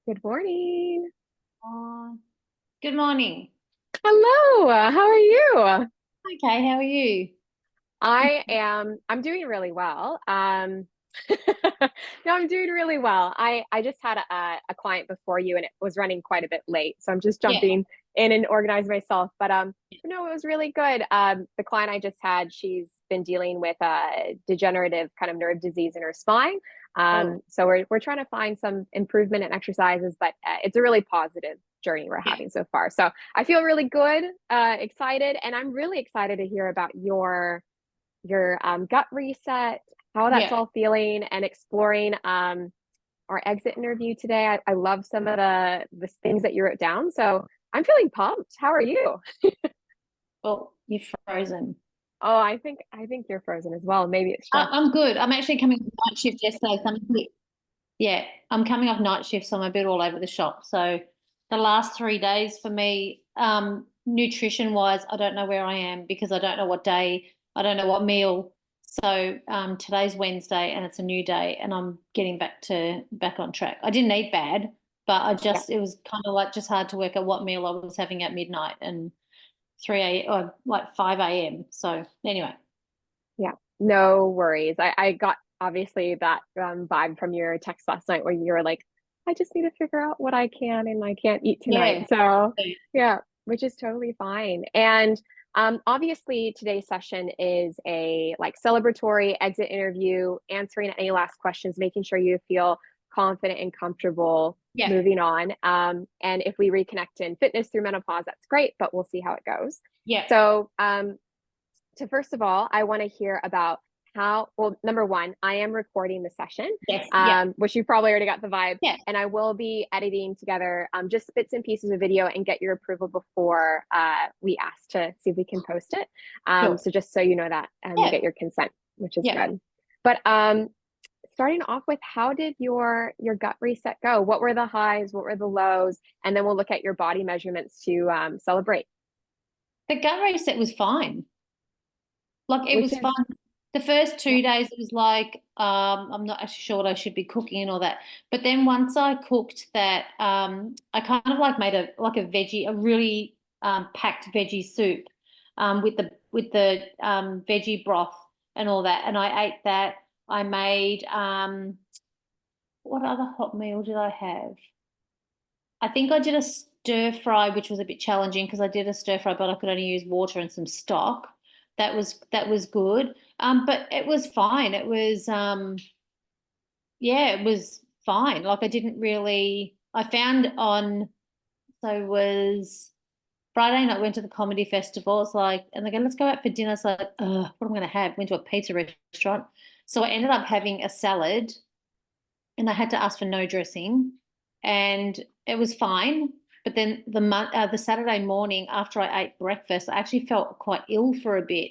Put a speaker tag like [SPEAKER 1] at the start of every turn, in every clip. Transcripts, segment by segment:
[SPEAKER 1] Good morning.
[SPEAKER 2] Oh, good morning.
[SPEAKER 1] Hello. How are you?
[SPEAKER 2] Okay, how are you?
[SPEAKER 1] I'm doing really well. No, I'm doing really well. I just had a client before you and it was running quite a bit late. So I'm just
[SPEAKER 2] Yeah.
[SPEAKER 1] jumping in and organizing myself. But no, it was really good. The client I just had, she's been dealing with a degenerative kind of nerve disease in her spine.
[SPEAKER 2] Oh,
[SPEAKER 1] So we're trying to find some improvement in exercises, but it's a really positive journey we're
[SPEAKER 2] yeah,
[SPEAKER 1] having so far. So I feel really good, excited, and I'm really excited to hear about your gut reset, how that's
[SPEAKER 2] yeah.
[SPEAKER 1] all feeling, and exploring our exit interview today. I love some of the things that you wrote down, so I'm feeling pumped. How are you?
[SPEAKER 2] Well, you're frozen.
[SPEAKER 1] Oh, I think you're frozen as well. Maybe it's
[SPEAKER 2] I'm
[SPEAKER 1] just
[SPEAKER 2] good. I'm actually coming off night shift yesterday. So yeah, I'm coming off night shift, so I'm a bit all over the shop. So the last 3 days for me, nutrition wise, I don't know where I am because I don't know what day, I don't know what meal. So today's Wednesday and it's a new day and I'm getting back on track. I didn't eat bad, but
[SPEAKER 1] yeah,
[SPEAKER 2] it was kind of like just hard to work out what meal I was having at midnight and 3 a.m. or like 5 a.m. So anyway,
[SPEAKER 1] yeah. No worries. I got obviously that vibe from your text last night where you were like, I just need to figure out what I can and I can't eat tonight.
[SPEAKER 2] yeah,
[SPEAKER 1] So yeah, which is totally fine. And obviously today's session is a like celebratory exit interview, answering any last questions, making sure you feel confident and comfortable
[SPEAKER 2] yeah,
[SPEAKER 1] moving on. And if we reconnect in fitness through menopause, that's great, but we'll see how it goes.
[SPEAKER 2] yeah,
[SPEAKER 1] So to first of all, I want to hear about well, number one, I am recording the session,
[SPEAKER 2] yes, yeah,
[SPEAKER 1] which you probably already got the vibe,
[SPEAKER 2] yeah,
[SPEAKER 1] and I will be editing together just bits and pieces of video and get your approval before we ask to see if we can post it.
[SPEAKER 2] sure,
[SPEAKER 1] So just so you know that and
[SPEAKER 2] yeah,
[SPEAKER 1] get your consent, which is
[SPEAKER 2] yeah.
[SPEAKER 1] good. But starting off with, how did your gut reset go? What were the highs? What were the lows? And then we'll look at your body measurements to celebrate,
[SPEAKER 2] The gut reset was fine. Like it
[SPEAKER 1] which
[SPEAKER 2] was fun.
[SPEAKER 1] is
[SPEAKER 2] The first
[SPEAKER 1] yeah,
[SPEAKER 2] 2 days it was like I'm not actually sure what I should be cooking and all that. But then once I cooked that, I kind of like made a really packed veggie soup with the veggie broth and all that. And I ate that. I made what other hot meal did I have? I think I did a stir fry, which was a bit challenging because I did a stir fry, but I could only use water and some stock. That was good. But it was fine. It was yeah, it was fine. Like I didn't really I found on so it was Friday night, went to the comedy festival. It's like, and they go, let's go out for dinner. It's like, what am I gonna have? Went to a pizza restaurant. So I ended up having a salad and I had to ask for no dressing, and it was fine. But then the Saturday morning after I ate breakfast, I actually felt quite ill for a bit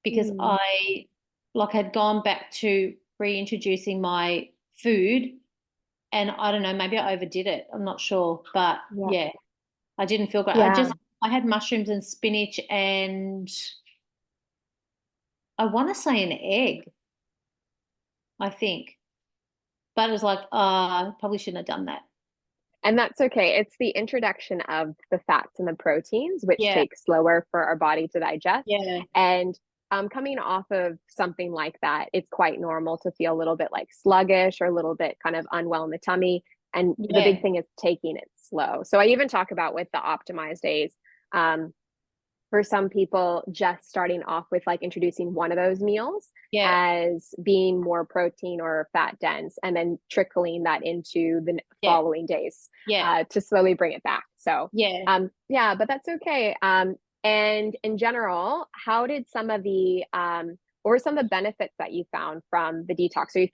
[SPEAKER 2] because
[SPEAKER 1] mm,
[SPEAKER 2] I like had gone back to reintroducing my food, and I don't know, maybe I overdid it. I'm not sure, but
[SPEAKER 1] yeah,
[SPEAKER 2] yeah, I didn't feel great.
[SPEAKER 1] yeah.
[SPEAKER 2] I had mushrooms and spinach, and I want to say an egg, I think, but it was like, probably shouldn't have done that.
[SPEAKER 1] And that's okay. It's the introduction of the fats and the proteins, which
[SPEAKER 2] Yeah,
[SPEAKER 1] takes slower for our body to digest.
[SPEAKER 2] yeah,
[SPEAKER 1] And coming off of something like that, it's quite normal to feel a little bit like sluggish or a little bit kind of unwell in the tummy. And the big
[SPEAKER 2] yeah.
[SPEAKER 1] thing is taking it slow. So I even talk about with the optimized days, um, for some people, just starting off with like introducing one of those meals
[SPEAKER 2] Yeah,
[SPEAKER 1] as being more protein or fat dense, and then trickling that into the
[SPEAKER 2] yeah,
[SPEAKER 1] following days
[SPEAKER 2] yeah,
[SPEAKER 1] to slowly bring it back. So,
[SPEAKER 2] yeah.
[SPEAKER 1] yeah, but that's okay. And in general, how did some of what were some of the benefits that you found from the detox? Did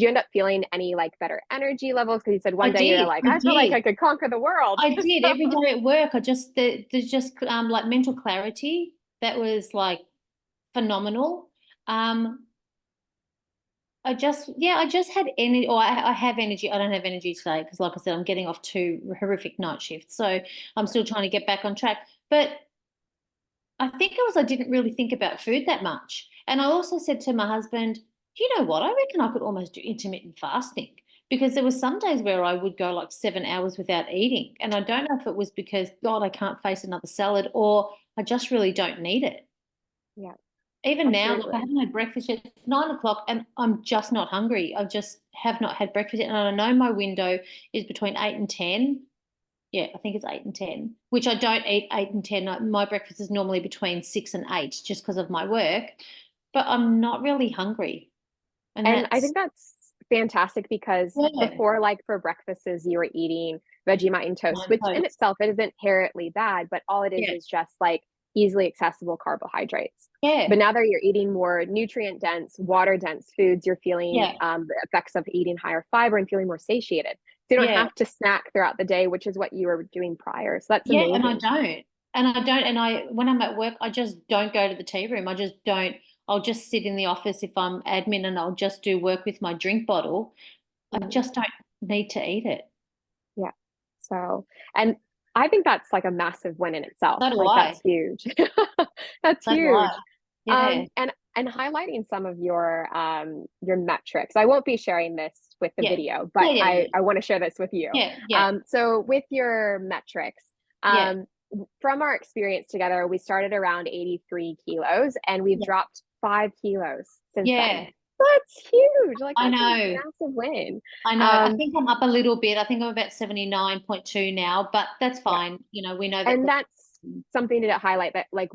[SPEAKER 1] you end up feeling any like better energy levels? Because you said
[SPEAKER 2] I
[SPEAKER 1] one day you're
[SPEAKER 2] did,
[SPEAKER 1] like,
[SPEAKER 2] I
[SPEAKER 1] I feel like
[SPEAKER 2] did,
[SPEAKER 1] I could conquer the world.
[SPEAKER 2] I did
[SPEAKER 1] So,
[SPEAKER 2] every day at work. There's just like mental clarity that was like phenomenal. Um, I just had energy, or I have energy. I don't have energy today because, like I said, I'm getting off two horrific night shifts, so I'm still trying to get back on track. But I think it was I didn't really think about food that much. And I also said to my husband, you know what? I reckon I could almost do intermittent fasting because there were some days where I would go like 7 hours without eating. And I don't know if it was because, God, I can't face another salad, or I just really don't need it.
[SPEAKER 1] Yeah,
[SPEAKER 2] Even now, look, I
[SPEAKER 1] absolutely.
[SPEAKER 2] haven't had breakfast yet. It's 9 o'clock and I'm just not hungry. I just have not had breakfast yet. And I know my window is between 8 and 10. Yeah, I think it's 8 and 10, which I don't eat 8 and 10. My breakfast is normally between 6 and 8 just because of my work, but I'm not really hungry. And
[SPEAKER 1] And I
[SPEAKER 2] that's,
[SPEAKER 1] think that's fantastic because
[SPEAKER 2] yeah,
[SPEAKER 1] before, like for breakfasts, you were eating Vegemite and toast,
[SPEAKER 2] mine
[SPEAKER 1] which in
[SPEAKER 2] toast.
[SPEAKER 1] itself it isn't inherently bad, but all it
[SPEAKER 2] Yeah,
[SPEAKER 1] is just like easily accessible carbohydrates.
[SPEAKER 2] yeah,
[SPEAKER 1] But now that you're eating more nutrient dense, water dense foods, you're feeling
[SPEAKER 2] yeah,
[SPEAKER 1] the effects of eating higher fiber and feeling more satiated. So you don't
[SPEAKER 2] yeah,
[SPEAKER 1] have to snack throughout the day, which is what you were doing prior. So that's
[SPEAKER 2] yeah. And I
[SPEAKER 1] amazing.
[SPEAKER 2] don't. When I'm at work, I just don't go to the tea room. I just don't. I'll just sit in the office if I'm admin and I'll just do work with my drink bottle. I
[SPEAKER 1] Mhm.
[SPEAKER 2] just don't need to eat it.
[SPEAKER 1] Yeah. So, and I think that's like a massive win in itself.
[SPEAKER 2] So do
[SPEAKER 1] Like
[SPEAKER 2] I.
[SPEAKER 1] that's huge. That's
[SPEAKER 2] So do I.
[SPEAKER 1] huge.
[SPEAKER 2] Yeah,
[SPEAKER 1] And highlighting some of your metrics. I won't be sharing this with the
[SPEAKER 2] yeah,
[SPEAKER 1] video,
[SPEAKER 2] yeah,
[SPEAKER 1] but
[SPEAKER 2] yeah, yeah,
[SPEAKER 1] I want to share this with you.
[SPEAKER 2] yeah, yeah,
[SPEAKER 1] So with your metrics,
[SPEAKER 2] yeah,
[SPEAKER 1] from our experience together, we started around 83 kilos and we've
[SPEAKER 2] yeah.
[SPEAKER 1] dropped 5 kilos since then.
[SPEAKER 2] Yeah.
[SPEAKER 1] That's huge. Like
[SPEAKER 2] I
[SPEAKER 1] that's a
[SPEAKER 2] know.
[SPEAKER 1] massive win.
[SPEAKER 2] I know. I
[SPEAKER 1] Um,
[SPEAKER 2] think I'm up a little bit. I think I'm about 79.2 now, but that's
[SPEAKER 1] yeah.
[SPEAKER 2] fine. We know that
[SPEAKER 1] And that's something to highlight that like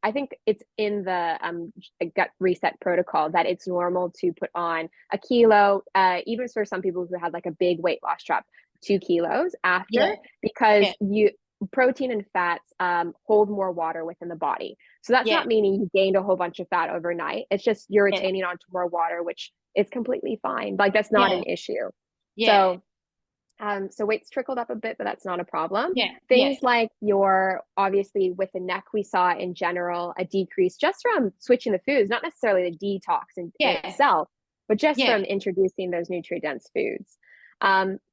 [SPEAKER 1] I think it's in the gut reset protocol that it's normal to put on a kilo, even for some people who had like a big weight loss drop, 2 kilos
[SPEAKER 2] yeah,
[SPEAKER 1] after, because
[SPEAKER 2] yeah,
[SPEAKER 1] you protein and fats hold more water within the body. So that's
[SPEAKER 2] yeah,
[SPEAKER 1] not meaning you gained a whole bunch of fat overnight. It's just you're
[SPEAKER 2] yeah,
[SPEAKER 1] retaining onto more water, which is completely fine. Like that's not
[SPEAKER 2] yeah,
[SPEAKER 1] an issue.
[SPEAKER 2] yeah,
[SPEAKER 1] So so weight's trickled up a bit, but that's not a problem.
[SPEAKER 2] yeah, yeah,
[SPEAKER 1] Things like your obviously with the neck, we saw in general a decrease just from switching the foods, not necessarily the detox in
[SPEAKER 2] yeah,
[SPEAKER 1] itself, but just
[SPEAKER 2] yeah,
[SPEAKER 1] from introducing those nutrient dense foods.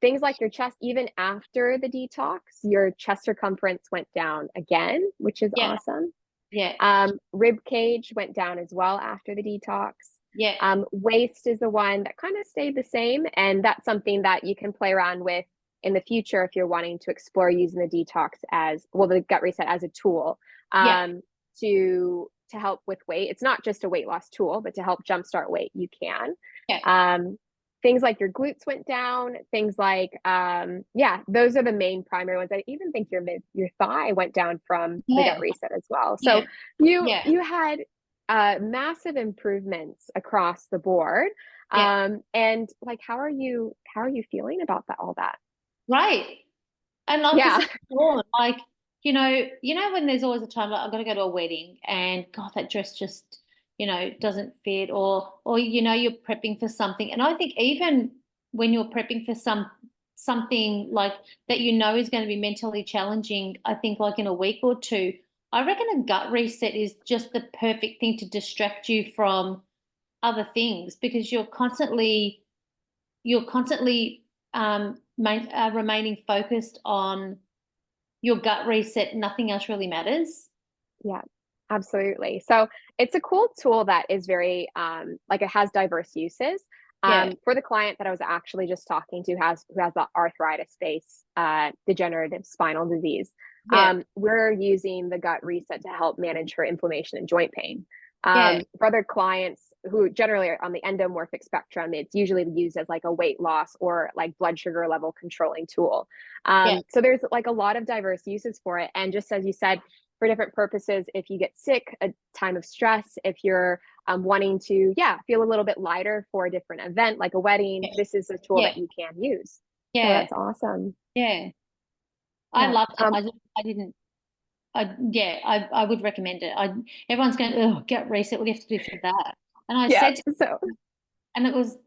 [SPEAKER 1] Things like your chest, even after the detox, your chest circumference went down again, which is
[SPEAKER 2] yeah,
[SPEAKER 1] awesome.
[SPEAKER 2] yeah,
[SPEAKER 1] Rib cage went down as well after the detox.
[SPEAKER 2] yeah,
[SPEAKER 1] Waist is the one that kind of stayed the same, and that's something that you can play around with in the future if you're wanting to explore using the detox as well, the gut reset as a tool
[SPEAKER 2] yeah,
[SPEAKER 1] to help with weight. It's not just a weight loss tool, but to help jumpstart weight, you can.
[SPEAKER 2] yeah,
[SPEAKER 1] Um, things like your glutes went down. Things like yeah, those are the main primary ones. I even think your thigh went down from the gut
[SPEAKER 2] yeah,
[SPEAKER 1] reset as well. So
[SPEAKER 2] yeah,
[SPEAKER 1] you
[SPEAKER 2] yeah,
[SPEAKER 1] you had massive improvements across the board.
[SPEAKER 2] yeah.
[SPEAKER 1] And like, how are you feeling about that? All that?
[SPEAKER 2] Right. And like I
[SPEAKER 1] Yeah,
[SPEAKER 2] said before, like, when there's always a time like I've got to go to a wedding and God, that dress just, doesn't fit, or you're prepping for something. And I think even when you're prepping for something like that is going to be mentally challenging, I think like in a week or two, I reckon a gut reset is just the perfect thing to distract you from other things because you're constantly remaining focused on your gut reset. Nothing else really matters.
[SPEAKER 1] yeah, absolutely. So it's a cool tool that is very like it has diverse uses.
[SPEAKER 2] Yeah,
[SPEAKER 1] For the client that I was actually just talking to who has the arthritis based degenerative spinal disease,
[SPEAKER 2] yeah,
[SPEAKER 1] we're using the gut reset to help manage her inflammation and joint pain.
[SPEAKER 2] yeah,
[SPEAKER 1] For other clients who generally are on the endomorphic spectrum, it's usually used as like a weight loss or like blood sugar level controlling tool.
[SPEAKER 2] yeah,
[SPEAKER 1] So there's like a lot of diverse uses for it. And just as you said, for different purposes, if you get sick, a time of stress, if you're wanting to, yeah, feel a little bit lighter for a different event like a wedding, this is a tool
[SPEAKER 2] yeah,
[SPEAKER 1] that you can use. So
[SPEAKER 2] yeah,
[SPEAKER 1] that's awesome.
[SPEAKER 2] yeah. I
[SPEAKER 1] Yeah.
[SPEAKER 2] loved it. I didn't. Yeah, I would recommend it. Everyone's going, oh, gut reset. What do you have to do for that? And I
[SPEAKER 1] Yeah.
[SPEAKER 2] said,
[SPEAKER 1] So
[SPEAKER 2] and it was,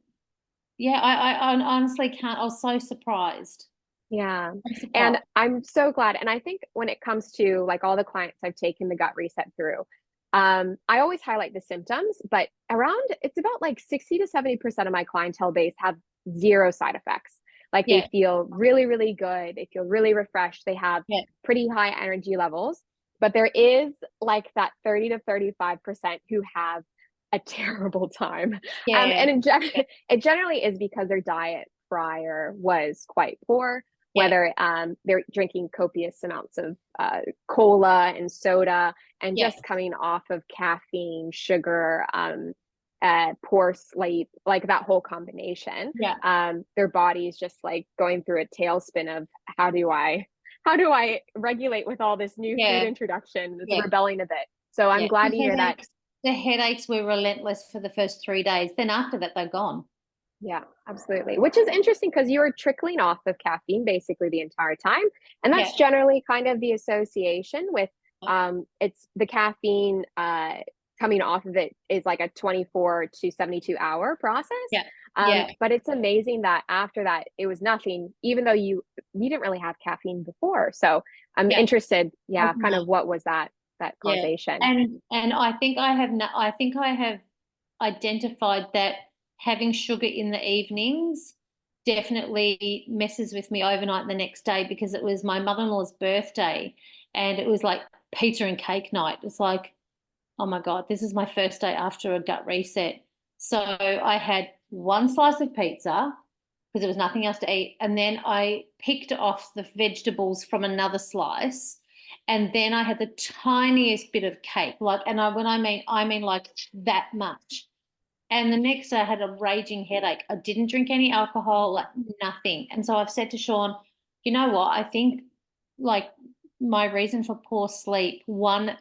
[SPEAKER 2] yeah. I honestly can't. I was so surprised.
[SPEAKER 1] yeah.
[SPEAKER 2] I'm
[SPEAKER 1] And
[SPEAKER 2] surprised.
[SPEAKER 1] I'm so glad. And I think when it comes to like all the clients I've taken the gut reset through, I always highlight the symptoms, but it's about like 60 to 70% of my clientele base have zero side effects. Like they
[SPEAKER 2] Yeah,
[SPEAKER 1] feel really, really good. They feel really refreshed. They have
[SPEAKER 2] yeah,
[SPEAKER 1] pretty high energy levels. But there is like that 30 to 35% who have a terrible time.
[SPEAKER 2] yeah,
[SPEAKER 1] And
[SPEAKER 2] yeah,
[SPEAKER 1] it generally is because their diet prior was quite poor,
[SPEAKER 2] Yeah.
[SPEAKER 1] whether they're drinking copious amounts of cola and soda and
[SPEAKER 2] Yeah.
[SPEAKER 1] just coming off of caffeine, sugar, poor sleep, like that whole combination.
[SPEAKER 2] Yeah.
[SPEAKER 1] Their body's just like going through a tailspin of how do I regulate with all this new food
[SPEAKER 2] Yeah.
[SPEAKER 1] introduction? It's
[SPEAKER 2] Yeah.
[SPEAKER 1] rebelling a bit. So I'm
[SPEAKER 2] Yeah.
[SPEAKER 1] glad to hear that.
[SPEAKER 2] The headaches were relentless for the first 3 days. Then after that, they're gone.
[SPEAKER 1] Yeah, absolutely. Which is interesting because you were trickling off of caffeine basically the entire time. And
[SPEAKER 2] Yeah.
[SPEAKER 1] that's generally kind of the association with it's the caffeine coming off of it is like a 24 to 72 hour process.
[SPEAKER 2] Yeah. Yeah.
[SPEAKER 1] But it's amazing that after that it was nothing, even though you didn't really have caffeine before. So I'm
[SPEAKER 2] Yeah.
[SPEAKER 1] interested, yeah, kind
[SPEAKER 2] Okay.
[SPEAKER 1] of what was that
[SPEAKER 2] Yeah.
[SPEAKER 1] causation.
[SPEAKER 2] And I think I have identified that having sugar in the evenings definitely messes with me overnight the next day, because it was my mother-in-law's birthday and it was like pizza and cake night. It's like, oh my God, this is my first day after a gut reset. So I had one slice of pizza because there was nothing else to eat. And then I picked off the vegetables from another slice. And then I had the tiniest bit of cake, like, and I mean like that much. And the next day I had a raging headache. I didn't drink any alcohol, like nothing. And so I've said to Sean, you know what? I think like my reason for poor sleep, one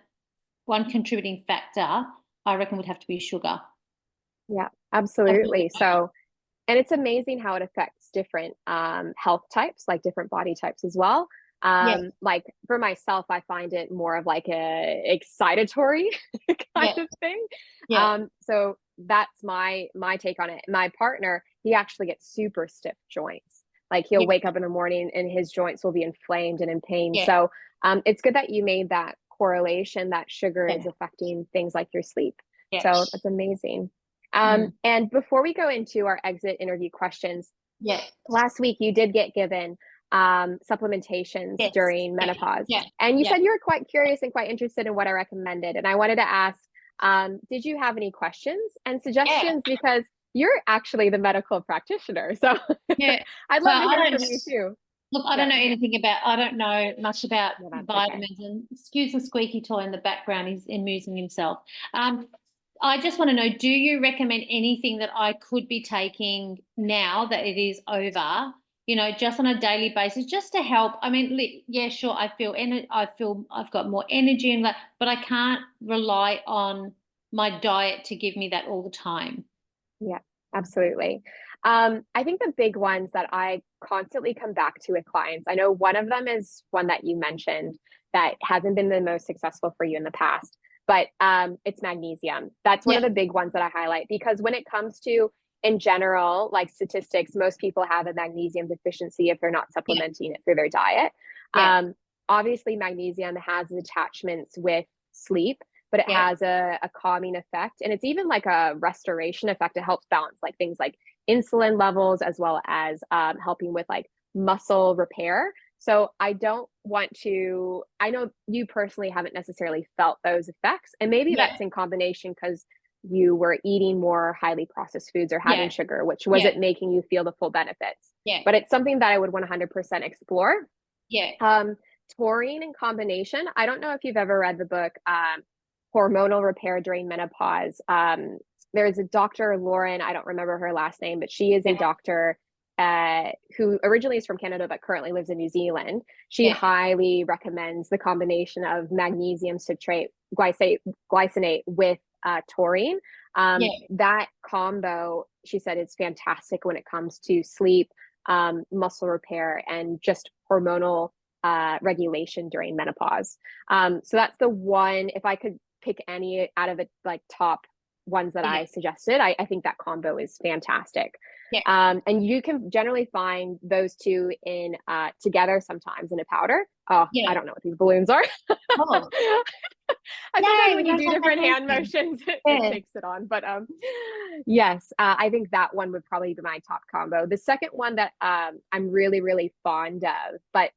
[SPEAKER 2] contributing factor, I reckon would have to be sugar.
[SPEAKER 1] Yeah,
[SPEAKER 2] I really
[SPEAKER 1] absolutely.
[SPEAKER 2] don't.
[SPEAKER 1] So and it's amazing how it affects different health types, like different body types as well.
[SPEAKER 2] Yeah,
[SPEAKER 1] Like for myself, I find it more of like a excitatory kind
[SPEAKER 2] yeah,
[SPEAKER 1] of thing.
[SPEAKER 2] yeah,
[SPEAKER 1] So that's my take on it. My partner, he actually gets super stiff joints. Like he'll
[SPEAKER 2] yeah,
[SPEAKER 1] wake up in the morning and his joints will be inflamed and in pain.
[SPEAKER 2] yeah,
[SPEAKER 1] So it's good that you made that correlation that sugar is
[SPEAKER 2] yeah,
[SPEAKER 1] affecting things like your sleep.
[SPEAKER 2] yeah.
[SPEAKER 1] So that's amazing.
[SPEAKER 2] Mm,
[SPEAKER 1] And before we go into our exit interview questions,
[SPEAKER 2] yeah,
[SPEAKER 1] last week you did get given supplementations
[SPEAKER 2] yes,
[SPEAKER 1] during
[SPEAKER 2] yeah,
[SPEAKER 1] menopause.
[SPEAKER 2] yeah,
[SPEAKER 1] And you
[SPEAKER 2] yeah,
[SPEAKER 1] said you were quite curious and quite interested in what I recommended. And I wanted to ask, did you have any questions and
[SPEAKER 2] yeah,
[SPEAKER 1] suggestions? Because you're actually the medical practitioner. So
[SPEAKER 2] yeah.
[SPEAKER 1] I'd love
[SPEAKER 2] Well,
[SPEAKER 1] to hear from you too.
[SPEAKER 2] I
[SPEAKER 1] Yeah,
[SPEAKER 2] don't know much about
[SPEAKER 1] no, that's okay.
[SPEAKER 2] vitamins, and excuse the squeaky toy in the background, he's amusing himself. Um, I just want to know, do you recommend anything that I could be taking now that it is over, just on a daily basis, just to help? I mean, yeah, sure, I feel I've got more energy and that, but I can't rely on my diet to give me that all the time.
[SPEAKER 1] Yeah, absolutely. I think the big ones that I constantly come back to with clients, I know one of them is one that you mentioned that hasn't been the most successful for you in the past, but it's magnesium. That's one
[SPEAKER 2] Yeah,
[SPEAKER 1] of the big ones that I highlight because when it comes to, in general, like statistics, most people have a magnesium deficiency if they're not
[SPEAKER 2] yeah,
[SPEAKER 1] supplementing it through their diet.
[SPEAKER 2] yeah,
[SPEAKER 1] Um, Obviously, magnesium has attachments with sleep, but it
[SPEAKER 2] yeah,
[SPEAKER 1] has a calming effect. And it's even like a restoration effect. It helps balance like things like insulin levels as well as helping with like muscle repair. So I don't want to, I know you personally haven't necessarily felt those effects. And maybe
[SPEAKER 2] yeah,
[SPEAKER 1] that's in combination because you were eating more highly processed foods or having
[SPEAKER 2] yeah,
[SPEAKER 1] sugar, which wasn't
[SPEAKER 2] yeah,
[SPEAKER 1] making you feel the full benefits.
[SPEAKER 2] yeah,
[SPEAKER 1] But it's something that I would 100% explore.
[SPEAKER 2] yeah,
[SPEAKER 1] Um, Taurine in combination. I don't know if you've ever read the book Hormonal Repair During Menopause. There's a Dr. Lauren, I don't remember her last name, but she is a
[SPEAKER 2] yeah,
[SPEAKER 1] doctor who originally is from Canada but currently lives in New Zealand. She
[SPEAKER 2] yeah,
[SPEAKER 1] highly recommends the combination of magnesium citrate, glycinate with taurine.
[SPEAKER 2] yeah,
[SPEAKER 1] That combo, she said, is fantastic when it comes to sleep, muscle repair, and just hormonal regulation during menopause. So that's the one. If I could pick any out of the like top ones that
[SPEAKER 2] yeah,
[SPEAKER 1] I suggested, I think that combo is fantastic.
[SPEAKER 2] yeah,
[SPEAKER 1] And you can generally find those two in together sometimes in a powder. Oh, I
[SPEAKER 2] yeah.
[SPEAKER 1] don't know what these balloons are.
[SPEAKER 2] Oh,
[SPEAKER 1] I sometimes
[SPEAKER 2] yay,
[SPEAKER 1] when
[SPEAKER 2] we
[SPEAKER 1] you
[SPEAKER 2] both
[SPEAKER 1] do
[SPEAKER 2] have
[SPEAKER 1] different hand
[SPEAKER 2] magnesium.
[SPEAKER 1] motions, it
[SPEAKER 2] Yeah,
[SPEAKER 1] takes it on. But yes, I think that one would probably be my top combo. The second one that I'm really, really fond of, but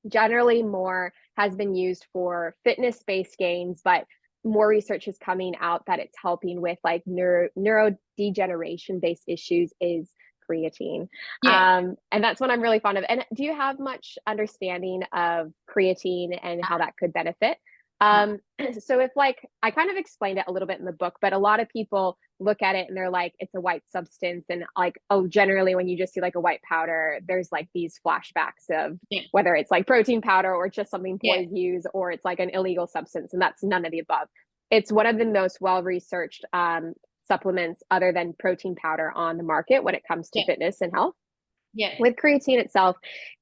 [SPEAKER 1] generally more has been used for fitness-based gains, but more research is coming out that it's helping with like neurodegeneration based issues is creatine.
[SPEAKER 2] Yeah.
[SPEAKER 1] And that's what I'm really fond of. And do you have much understanding of creatine and how that could benefit?
[SPEAKER 2] No.
[SPEAKER 1] Um, so if like I kind of explained it a little bit in the book, but a lot of people look at it and they're like, it's a white substance. And like, oh, generally when you just see like a white powder, there's like these flashbacks of
[SPEAKER 2] Yeah.
[SPEAKER 1] whether it's like protein powder or just something
[SPEAKER 2] Yeah.
[SPEAKER 1] boys use, or it's like an illegal substance. And that's none of the above. It's one of the most well-researched supplements other than protein powder on the market when it comes to
[SPEAKER 2] Yeah.
[SPEAKER 1] fitness and health.
[SPEAKER 2] Yeah.
[SPEAKER 1] With creatine itself,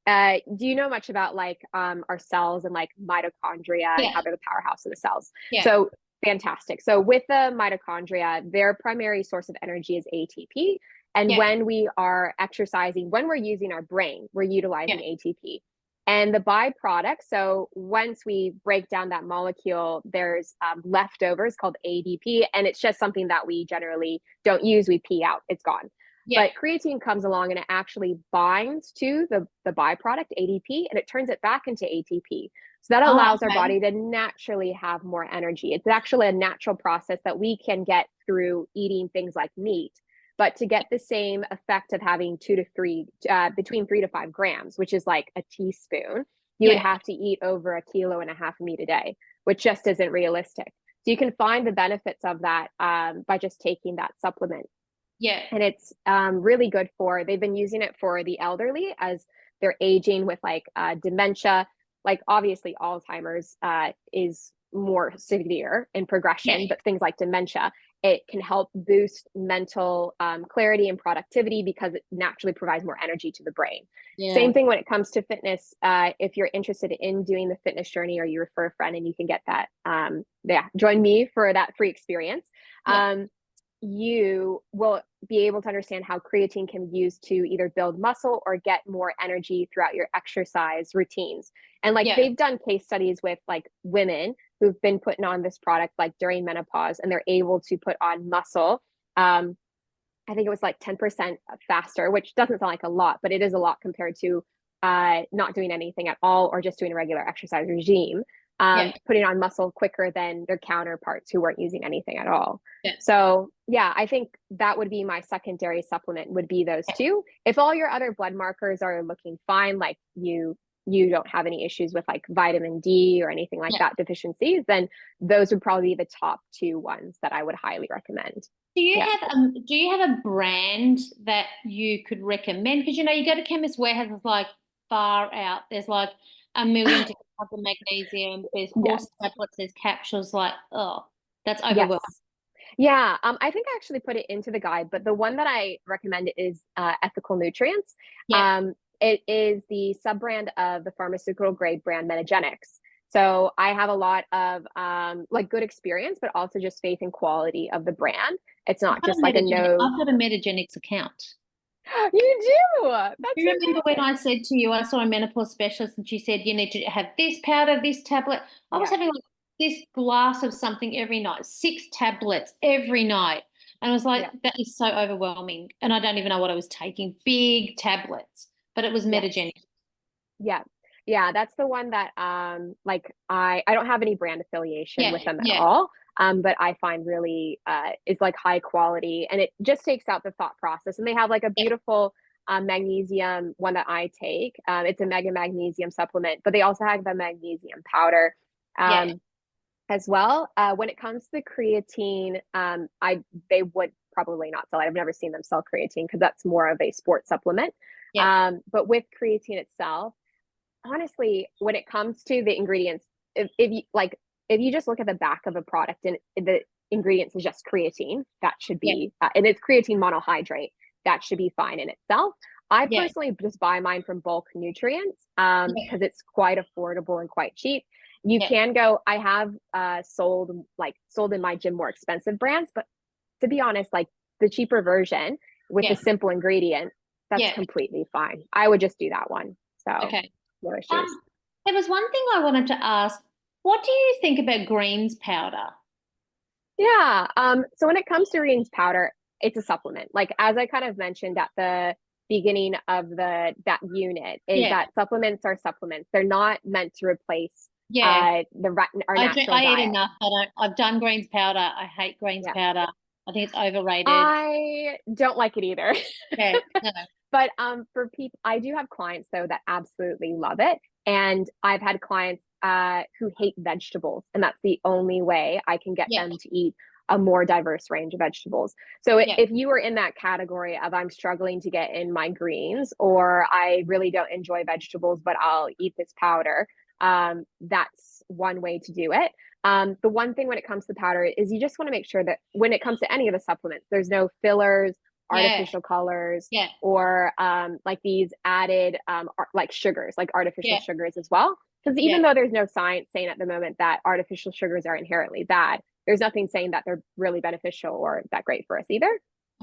[SPEAKER 1] do you know much about like our cells and like mitochondria and
[SPEAKER 2] Yeah.
[SPEAKER 1] how they're the powerhouse of the cells?
[SPEAKER 2] Yeah.
[SPEAKER 1] So fantastic. So with the mitochondria, their primary source of energy is ATP. And
[SPEAKER 2] Yeah.
[SPEAKER 1] when we are exercising, when we're using our brain, we're utilizing
[SPEAKER 2] Yeah.
[SPEAKER 1] ATP. And the byproduct, so once we break down that molecule, there's leftovers called ADP, and it's just something that we generally don't use. We pee out, it's gone.
[SPEAKER 2] Yeah.
[SPEAKER 1] But creatine comes along and it actually binds to the byproduct ADP and it turns it back into ATP. So that
[SPEAKER 2] Oh,
[SPEAKER 1] allows our
[SPEAKER 2] okay.
[SPEAKER 1] body to naturally have more energy. It's actually a natural process that we can get through eating things like meat. But to get the same effect of having between 3 to 5 grams, which is like a teaspoon, you would
[SPEAKER 2] Yeah.
[SPEAKER 1] have to eat over 1.5 kilos of meat a day, which just isn't realistic. So you can find the benefits of that by just taking that supplement.
[SPEAKER 2] Yeah.
[SPEAKER 1] And it's really good for, they've been using it for the elderly as they're aging with like dementia. Like obviously Alzheimer's is more severe in progression,
[SPEAKER 2] Yeah.
[SPEAKER 1] but things like dementia, it can help boost mental clarity and productivity because it naturally provides more energy to the brain.
[SPEAKER 2] Yeah.
[SPEAKER 1] Same thing when it comes to fitness. If you're interested in doing the fitness journey or you refer a friend and you can get that, join me for that free experience.
[SPEAKER 2] Yeah.
[SPEAKER 1] You will be able to understand how creatine can be used to either build muscle or get more energy throughout your exercise routines. And like
[SPEAKER 2] Yeah.
[SPEAKER 1] they've done case studies with like women who've been putting on this product like during menopause and they're able to put on muscle. I think it was like 10% faster, which doesn't sound like a lot, but it is a lot compared to not doing anything at all or just doing a regular exercise regime.
[SPEAKER 2] Yeah.
[SPEAKER 1] Putting on muscle quicker than their counterparts who weren't using anything at all.
[SPEAKER 2] Yeah.
[SPEAKER 1] So yeah, I think that would be my secondary supplement would be those two. If all your other blood markers are looking fine, like you don't have any issues with like vitamin D or anything like
[SPEAKER 2] Yeah.
[SPEAKER 1] that deficiencies, then those would probably be the top two ones that I would highly recommend. Yeah.
[SPEAKER 2] Do you have a brand that you could recommend? Because you know, you go to Chemist Warehouses like far out. There's like a million different types of magnesium. There's
[SPEAKER 1] Yes.
[SPEAKER 2] horse tablets. There's capsules. Like, oh, that's
[SPEAKER 1] Yes.
[SPEAKER 2] overwhelming.
[SPEAKER 1] Yeah, I think I actually put it into the guide, but the one that I recommend is Ethical Nutrients.
[SPEAKER 2] Yeah.
[SPEAKER 1] It is the sub brand of the pharmaceutical grade brand Metagenics. So I have a lot of like good experience, but also just faith and quality of the brand. It's not just like a no.
[SPEAKER 2] I've got a Metagenics account.
[SPEAKER 1] You do. That's
[SPEAKER 2] Do you remember when
[SPEAKER 1] fantastic.
[SPEAKER 2] I said to you, I saw a menopause specialist and she said, you need to have this powder, this tablet. I was
[SPEAKER 1] Yeah.
[SPEAKER 2] having like this glass of something every night, 6 tablets every night. And I was like,
[SPEAKER 1] Yeah.
[SPEAKER 2] that is so overwhelming. And I don't even know what I was taking, big tablets, but it was
[SPEAKER 1] Yes.
[SPEAKER 2] Metagenic.
[SPEAKER 1] Yeah. Yeah, that's the one that like I don't have any brand affiliation
[SPEAKER 2] Yeah,
[SPEAKER 1] with them at
[SPEAKER 2] yeah,
[SPEAKER 1] all. But I find really is like high quality and it just takes out the thought process. And they have like a
[SPEAKER 2] yeah,
[SPEAKER 1] beautiful magnesium one that I take. It's a mega magnesium supplement, but they also have the magnesium powder
[SPEAKER 2] yeah,
[SPEAKER 1] as well. When it comes to the creatine, they would probably not sell it. I've never seen them sell creatine because that's more of a sports supplement.
[SPEAKER 2] yeah,
[SPEAKER 1] But with creatine itself, honestly, when it comes to the ingredients, if you like, if you just look at the back of a product and the ingredients is just creatine, that should
[SPEAKER 2] yeah,
[SPEAKER 1] be, and it's creatine monohydrate, that should be fine in itself. I
[SPEAKER 2] yeah,
[SPEAKER 1] personally just buy mine from Bulk Nutrients
[SPEAKER 2] yeah,
[SPEAKER 1] because it's quite affordable and quite cheap. You
[SPEAKER 2] yeah,
[SPEAKER 1] can go, I have sold in my gym more expensive brands, but to be honest, like the cheaper version with the
[SPEAKER 2] yeah,
[SPEAKER 1] simple ingredient, that's
[SPEAKER 2] yeah.
[SPEAKER 1] completely fine. I would just do that one. So
[SPEAKER 2] Okay.
[SPEAKER 1] no issues.
[SPEAKER 2] There was one thing I wanted to ask. What do you think about greens powder?
[SPEAKER 1] Yeah. So when it comes to greens powder, it's a supplement. Like as I kind of mentioned at the beginning of that unit, is
[SPEAKER 2] Yeah,
[SPEAKER 1] that supplements are supplements. They're not meant to replace
[SPEAKER 2] yeah.
[SPEAKER 1] our natural
[SPEAKER 2] I eat
[SPEAKER 1] diet.
[SPEAKER 2] enough. I've done greens powder. I hate greens
[SPEAKER 1] Yeah.
[SPEAKER 2] powder. I think it's overrated.
[SPEAKER 1] I don't like it either.
[SPEAKER 2] Yeah, no,
[SPEAKER 1] But for people, I do have clients though that absolutely love it, and I've had clients who hate vegetables, and that's the only way I can get
[SPEAKER 2] yeah,
[SPEAKER 1] them to eat a more diverse range of vegetables. So
[SPEAKER 2] yeah,
[SPEAKER 1] if you were in that category of I'm struggling to get in my greens, or I really don't enjoy vegetables, but I'll eat this powder, that's one way to do it. The one thing when it comes to powder is you just want to make sure that when it comes to any of the supplements, there's no fillers,
[SPEAKER 2] yeah,
[SPEAKER 1] artificial colors,
[SPEAKER 2] yeah,
[SPEAKER 1] or like these added like sugars, like artificial
[SPEAKER 2] yeah,
[SPEAKER 1] sugars as well. Because
[SPEAKER 2] yeah.
[SPEAKER 1] even though there's no science saying at the moment that artificial sugars are inherently bad, there's nothing saying that they're really beneficial or that great for us either.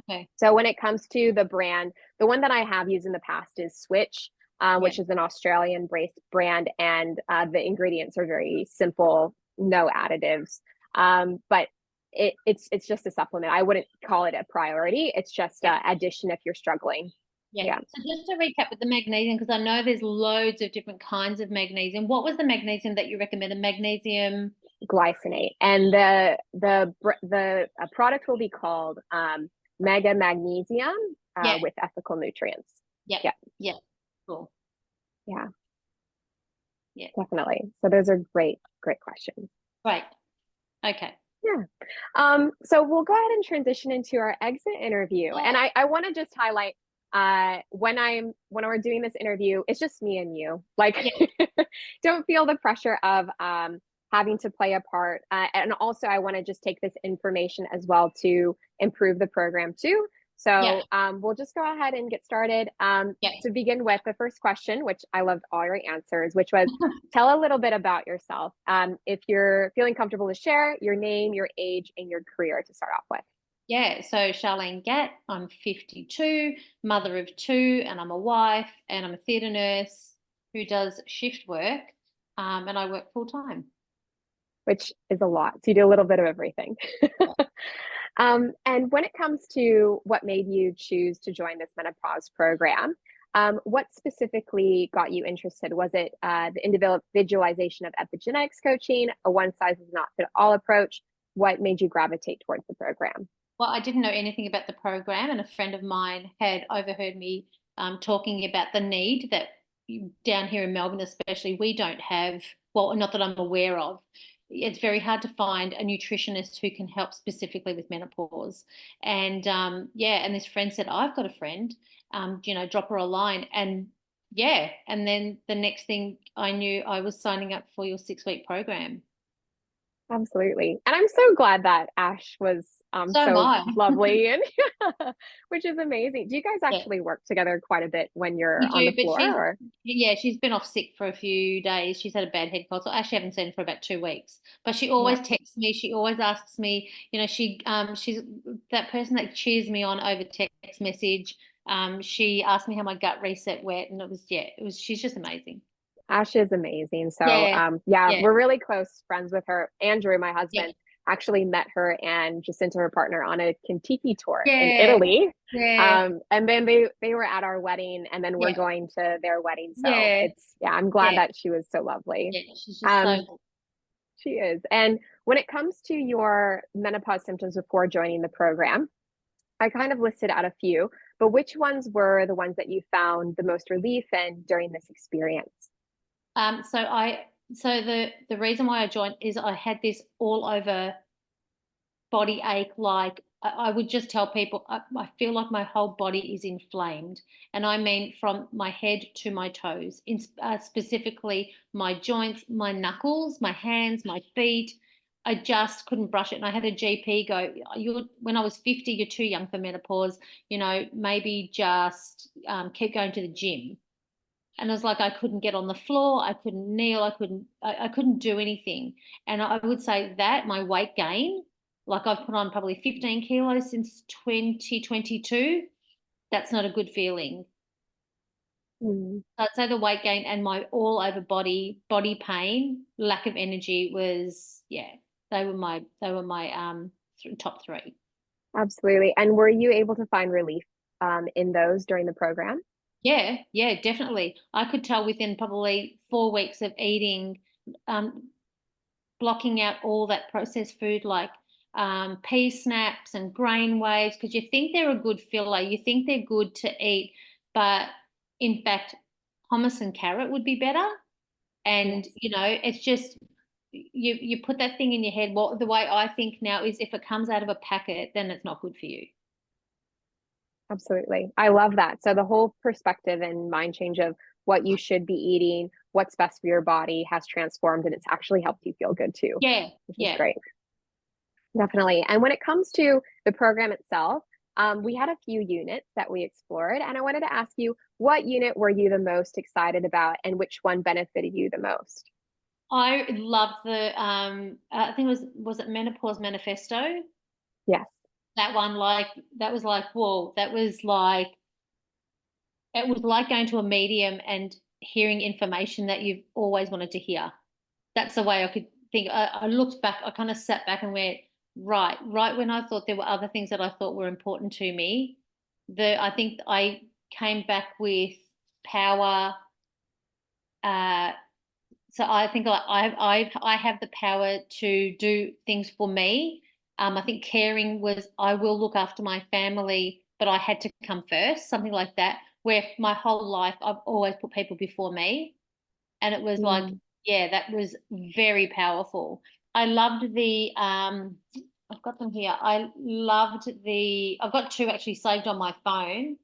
[SPEAKER 2] Okay,
[SPEAKER 1] So when it comes to the brand, the one that I have used in the past is Switch,
[SPEAKER 2] yeah,
[SPEAKER 1] which is an Australian based brand, and the ingredients are very simple, no additives. But it's just a supplement. I wouldn't call it a priority. It's just
[SPEAKER 2] yeah,
[SPEAKER 1] a addition if you're struggling.
[SPEAKER 2] yeah.
[SPEAKER 1] Yeah,
[SPEAKER 2] So just to recap with the magnesium, because I know there's loads of different kinds of magnesium. What was the magnesium that you recommended? Magnesium.
[SPEAKER 1] glycinate, and the product will be called Mega Magnesium
[SPEAKER 2] Yeah,
[SPEAKER 1] with ethical nutrients.
[SPEAKER 2] yeah,
[SPEAKER 1] Yeah,
[SPEAKER 2] yeah. Cool.
[SPEAKER 1] yeah,
[SPEAKER 2] Yeah.
[SPEAKER 1] definitely. So those are great questions.
[SPEAKER 2] Great. Okay.
[SPEAKER 1] Yeah. So we'll go ahead and transition into our exit interview. And
[SPEAKER 2] Yeah.
[SPEAKER 1] I want to just highlight when we're doing this interview, it's just me and you. Like
[SPEAKER 2] Yeah.
[SPEAKER 1] don't feel the pressure of having to play a part. And also I want to just take this information as well to improve the program too.
[SPEAKER 2] Yeah.
[SPEAKER 1] So we'll just go ahead and get started.
[SPEAKER 2] Yeah.
[SPEAKER 1] To begin with, the first question, which I loved all your answers, which was tell a little bit about yourself. If you're feeling comfortable to share your name, your age, and your career to start off with.
[SPEAKER 2] Yeah, so Charlene Gatt, I'm 52, mother of two, and I'm a wife, and I'm a theatre nurse who does shift work, and I work full time.
[SPEAKER 1] Which is a lot. So you do a little bit of everything. And when it comes to what made you choose to join this menopause program, what specifically got you interested? Was it the individualization of epigenetics coaching, a one size does not fit all approach? What made you gravitate towards the program?
[SPEAKER 2] Well, I didn't know anything about the program, and a friend of mine had overheard me talking about the need that down here in Melbourne, especially, we don't have, well, not that I'm aware of. It's very hard to find a nutritionist who can help specifically with menopause. And yeah, and this friend said, I've got a friend, drop her a line. And yeah, and then the next thing I knew, I was signing up for your 6-week program.
[SPEAKER 1] Absolutely. And I'm so glad that Ash was
[SPEAKER 2] So am
[SPEAKER 1] so
[SPEAKER 2] I.
[SPEAKER 1] lovely and which is amazing. Do you guys
[SPEAKER 2] Yeah.
[SPEAKER 1] actually work together quite a bit when you're
[SPEAKER 2] We
[SPEAKER 1] on the
[SPEAKER 2] do, but
[SPEAKER 1] floor or
[SPEAKER 2] she's been off sick for a few days. She's had a bad head cold, so I actually haven't seen her for about 2 weeks. But she
[SPEAKER 1] yeah,
[SPEAKER 2] always texts me. She always asks me. She's that person that cheers me on over text message. She asked me how my gut reset went, and it was. She's just amazing.
[SPEAKER 1] Ash is amazing. So
[SPEAKER 2] Yeah,
[SPEAKER 1] yeah,
[SPEAKER 2] yeah,
[SPEAKER 1] we're really close friends with her. Andrew, my
[SPEAKER 2] yeah,
[SPEAKER 1] husband, actually met her and Jacinta, her partner, on a Contiki tour in
[SPEAKER 2] yeah,
[SPEAKER 1] Italy.
[SPEAKER 2] yeah,
[SPEAKER 1] And then they were at our wedding and then we're
[SPEAKER 2] yeah,
[SPEAKER 1] going to their wedding. So
[SPEAKER 2] yeah,
[SPEAKER 1] it's yeah, I'm glad
[SPEAKER 2] yeah,
[SPEAKER 1] that she was so lovely.
[SPEAKER 2] yeah. She's just
[SPEAKER 1] Um,
[SPEAKER 2] so.
[SPEAKER 1] she is. And when it comes to your menopause symptoms before joining the program, I kind of listed out a few, but which ones were the ones that you found the most relief in during this experience?
[SPEAKER 2] So the reason why I joined is I had this all over body ache. Like I would just tell people, I feel like my whole body is inflamed, and I mean from my head to my toes, specifically my joints, my knuckles, my hands, my feet. I just couldn't brush it, and I had a GP go, "You're when I was 50, you're too young for menopause. Maybe just keep going to the gym." And I was like, I couldn't get on the floor, I couldn't kneel, I couldn't do anything. And I would say that my weight gain, like I've put on probably 15 kilos since 2022. That's not a good feeling.
[SPEAKER 1] Hmm.
[SPEAKER 2] So I'd say the weight gain and my all over body pain, lack of energy was, yeah, they were my top three.
[SPEAKER 1] Absolutely. And were you able to find relief in those during the program?
[SPEAKER 2] Yeah, yeah, definitely. I could tell within probably 4 weeks of eating, um, blocking out all that processed food like pea snaps and grain waves, because you think they're a good filler, you think they're good to eat, but in fact, hummus and carrot would be better. And
[SPEAKER 1] Yes.
[SPEAKER 2] it's just you put that thing in your head. Well, the way I think now is if it comes out of a packet, then it's not good for you.
[SPEAKER 1] Absolutely. I love that. So the whole perspective and mind change of what you should be eating, what's best for your body has transformed and it's actually helped you feel good too,
[SPEAKER 2] Yeah,
[SPEAKER 1] which is
[SPEAKER 2] yeah.
[SPEAKER 1] great. Definitely. And when it comes to the program itself, we had a few units that we explored, and I wanted to ask you, what unit were you the most excited about and which one benefited you the most?
[SPEAKER 2] I loved the I think it was it Menopause Manifesto?
[SPEAKER 1] Yes,
[SPEAKER 2] That one, like that was like, whoa, that was like it was like going to a medium and hearing information that you've always wanted to hear. That's the way I could think. I looked back, I kind of sat back and went, right when I thought there were other things that I thought were important to me, I think I came back with power. Uh, so I think I have the power to do things for me. I think caring was I will look after my family, but I had to come first, something like that. Where my whole life I've always put people before me, and it was like,
[SPEAKER 1] mm,
[SPEAKER 2] yeah, that was very powerful. I loved the I've got them here. I've got two actually saved on my phone.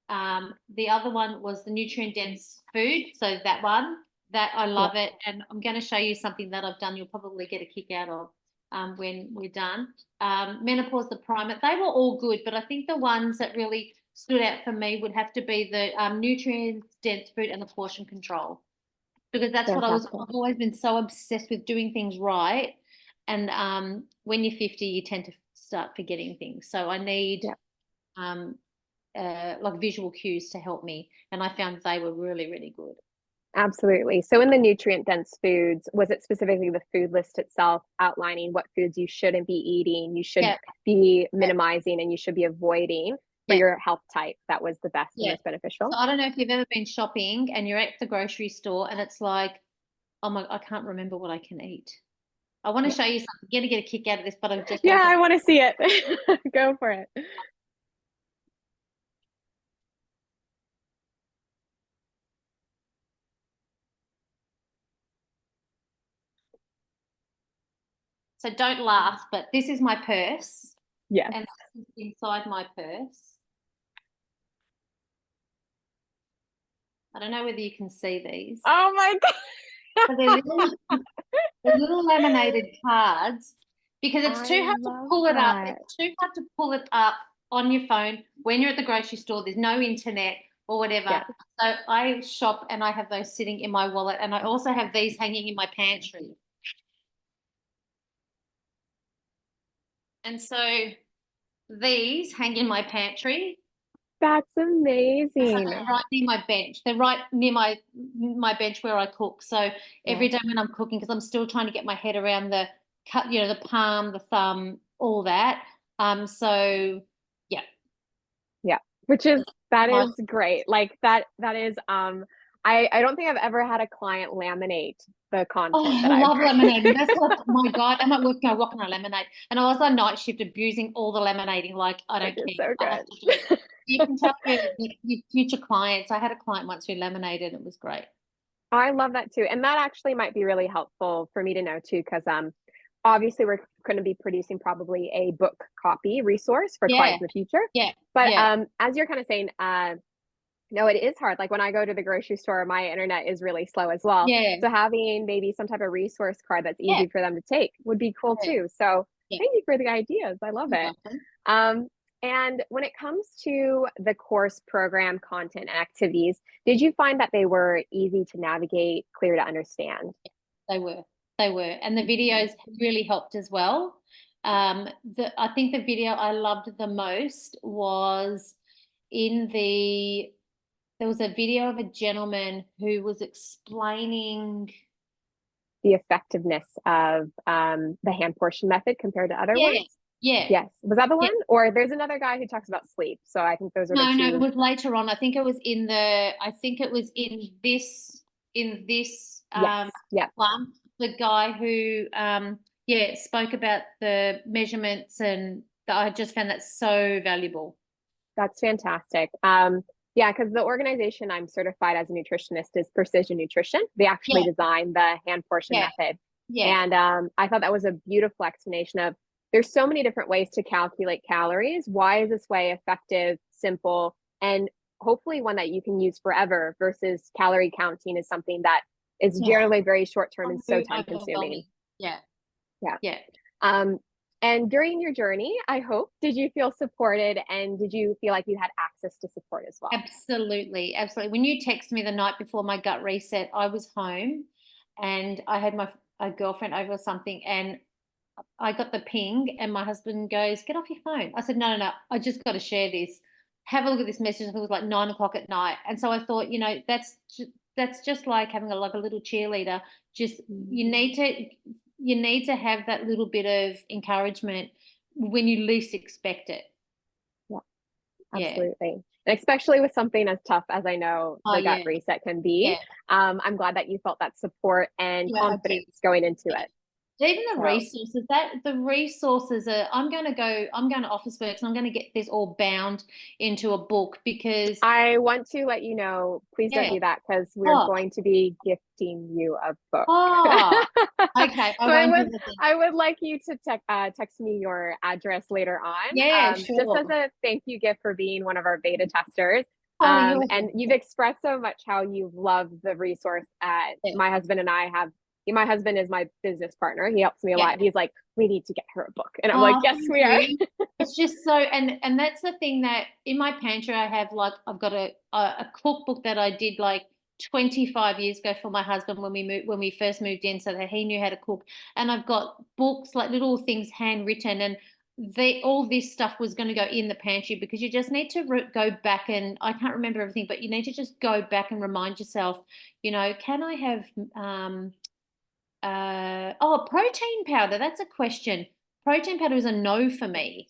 [SPEAKER 2] The other one was the nutrient dense food, so that I
[SPEAKER 1] yeah,
[SPEAKER 2] love it, and I'm going to show you something that I've done you'll probably get a kick out of when we're done. Menopause, the primer, they were all good, but I think the ones that really stood out for me would have to be the nutrient dense food and the portion control, because that's what
[SPEAKER 1] fantastic.
[SPEAKER 2] I've always been so obsessed with doing things right. And when you're 50, you tend to start forgetting things. So I need
[SPEAKER 1] Yeah.
[SPEAKER 2] um, like visual cues to help me. And I found they were really, really good.
[SPEAKER 1] Absolutely. So in the nutrient dense foods, was it specifically the food list itself outlining what foods you shouldn't be eating, you should
[SPEAKER 2] Yeah,
[SPEAKER 1] be
[SPEAKER 2] yeah,
[SPEAKER 1] minimizing, and you should be avoiding for
[SPEAKER 2] yeah,
[SPEAKER 1] your health type that was the best and
[SPEAKER 2] yeah.
[SPEAKER 1] most
[SPEAKER 2] So
[SPEAKER 1] beneficial?
[SPEAKER 2] I don't know if you've ever been shopping and you're at the grocery store and it's like, oh my, I can't remember what I can eat. I want to
[SPEAKER 1] Yeah.
[SPEAKER 2] show you something. You're going to get a kick out of this, but I've just
[SPEAKER 1] Yeah,
[SPEAKER 2] opened
[SPEAKER 1] I
[SPEAKER 2] it.
[SPEAKER 1] want to see it. Go for it.
[SPEAKER 2] So don't laugh, but this is my purse,
[SPEAKER 1] Yes.
[SPEAKER 2] and this is inside my purse. I don't know whether you can see these.
[SPEAKER 1] Oh my God.
[SPEAKER 2] So they're little laminated cards, because it's
[SPEAKER 1] I
[SPEAKER 2] too hard to
[SPEAKER 1] love
[SPEAKER 2] pull it up.
[SPEAKER 1] that.
[SPEAKER 2] It's too hard to pull it up on your phone when you're at the grocery store. There's no internet or whatever.
[SPEAKER 1] Yes.
[SPEAKER 2] So I shop and I have those sitting in my wallet, and I also have these hanging in my pantry. And so these hang in my pantry.
[SPEAKER 1] That's
[SPEAKER 2] So
[SPEAKER 1] amazing.
[SPEAKER 2] they're right near my bench. They're right near my bench where I cook. So every
[SPEAKER 1] Yes.
[SPEAKER 2] day when I'm cooking, because I'm still trying to get my head around the cut, the palm, the thumb, all that. So yeah,
[SPEAKER 1] Yeah. Which is that
[SPEAKER 2] my,
[SPEAKER 1] is great. Like that is I don't think I've ever had a client laminate the
[SPEAKER 2] oh,
[SPEAKER 1] content
[SPEAKER 2] I
[SPEAKER 1] that I've
[SPEAKER 2] love laminating.
[SPEAKER 1] created.
[SPEAKER 2] That's like, oh my God, I'm at work going, what can I laminate? And I was on night shift abusing all the laminating. Like, I
[SPEAKER 1] Which
[SPEAKER 2] don't
[SPEAKER 1] is
[SPEAKER 2] care.
[SPEAKER 1] so
[SPEAKER 2] I have to do it.
[SPEAKER 1] good.
[SPEAKER 2] You can tell your future clients. I had a client once who laminated. It was great.
[SPEAKER 1] I love that too. And that actually might be really helpful for me to know too, because obviously we're going to be producing probably a book copy resource for
[SPEAKER 2] Yeah,
[SPEAKER 1] clients in the future.
[SPEAKER 2] yeah,
[SPEAKER 1] But
[SPEAKER 2] yeah,
[SPEAKER 1] as you're kind of saying, no, it is hard. Like when I go to the grocery store, my internet is really slow as well.
[SPEAKER 2] yeah,
[SPEAKER 1] So having maybe some type of resource card that's
[SPEAKER 2] yeah,
[SPEAKER 1] easy for them to take would be cool
[SPEAKER 2] yeah,
[SPEAKER 1] too. So
[SPEAKER 2] yeah.
[SPEAKER 1] thank you for the ideas. I love
[SPEAKER 2] You're
[SPEAKER 1] it.
[SPEAKER 2] welcome.
[SPEAKER 1] Um, and when it comes to the course program content and activities, did you find that they were easy to navigate, clear to understand?
[SPEAKER 2] They were. They were. And the videos really helped as well. I think the video I loved the most was in there was a video of a gentleman who was explaining.
[SPEAKER 1] The effectiveness of the hand portion method compared to other
[SPEAKER 2] Yeah,
[SPEAKER 1] ones?
[SPEAKER 2] yeah,
[SPEAKER 1] Yes. Was that the
[SPEAKER 2] yeah.
[SPEAKER 1] one? Or there's another guy who talks about sleep. So I think those are the
[SPEAKER 2] No, no, it
[SPEAKER 1] two.
[SPEAKER 2] was later on. I think it was in this
[SPEAKER 1] Yes. Yep.
[SPEAKER 2] clump, the guy who yeah, spoke about the measurements, and I just found that so valuable.
[SPEAKER 1] That's fantastic. Yeah, because the organization I'm certified as a nutritionist is Precision Nutrition. They actually
[SPEAKER 2] Yeah,
[SPEAKER 1] designed the hand portion
[SPEAKER 2] yeah,
[SPEAKER 1] method.
[SPEAKER 2] yeah,
[SPEAKER 1] And I thought that was a beautiful explanation of there's so many different ways to calculate calories. Why is this way effective, simple, and hopefully one that you can use forever versus calorie counting is something that is
[SPEAKER 2] yeah.
[SPEAKER 1] generally very short term and so
[SPEAKER 2] So
[SPEAKER 1] time consuming.
[SPEAKER 2] overwhelming. Yeah,
[SPEAKER 1] Yeah.
[SPEAKER 2] yeah.
[SPEAKER 1] Um, and during your journey, I hope, did you feel supported and did you feel like you had access to support as well?
[SPEAKER 2] Absolutely, absolutely. When you texted me the night before my gut reset, I was home and I had my a girlfriend over or something, and I got the ping, and my husband goes, "Get off your phone." I said, "No, no, no. I just got to share this. Have a look at this message." It was like 9 o'clock at night, and so I thought, that's just like having like a little cheerleader. Just
[SPEAKER 1] Mm,
[SPEAKER 2] you need to have that little bit of encouragement when you least expect it.
[SPEAKER 1] yeah,
[SPEAKER 2] Yeah.
[SPEAKER 1] absolutely. And especially with something as tough as I know
[SPEAKER 2] Oh
[SPEAKER 1] the gut
[SPEAKER 2] yeah.
[SPEAKER 1] reset can be.
[SPEAKER 2] Yeah.
[SPEAKER 1] I'm glad that you felt that support and
[SPEAKER 2] Yeah, I did.
[SPEAKER 1] confidence going into it.
[SPEAKER 2] Even the
[SPEAKER 1] So
[SPEAKER 2] resources, are, I'm going to Officeworks and I'm going to get this all bound into a book because,
[SPEAKER 1] I want to let you know, please don't
[SPEAKER 2] yeah.
[SPEAKER 1] do that because we're
[SPEAKER 2] Oh,
[SPEAKER 1] going to be gifting you a book.
[SPEAKER 2] oh, okay. I
[SPEAKER 1] So I
[SPEAKER 2] won't do
[SPEAKER 1] would
[SPEAKER 2] that then.
[SPEAKER 1] I would like you to text me your address later
[SPEAKER 2] Yeah,
[SPEAKER 1] on, just as
[SPEAKER 2] sure.
[SPEAKER 1] a thank you gift for being one of our beta testers.
[SPEAKER 2] Oh, you're
[SPEAKER 1] And you've expressed so much how you love the resource.
[SPEAKER 2] yeah.
[SPEAKER 1] My husband and I have. My husband is my business partner. He helps me a
[SPEAKER 2] Yeah.
[SPEAKER 1] lot. He's like, we need to get her a book, and I'm like,
[SPEAKER 2] Oh,
[SPEAKER 1] yes,
[SPEAKER 2] thank
[SPEAKER 1] we are.
[SPEAKER 2] you. It's just so, and that's the thing that in my pantry I have, like, I've got a cookbook that I did like 25 years ago for my husband when we first moved in, so that he knew how to cook. And I've got books, like little things handwritten, and all this stuff was going to go in the pantry because you just need to go back, and I can't remember everything, but you need to just go back and remind yourself, can I have protein powder? That's a question. Protein powder is a no for me.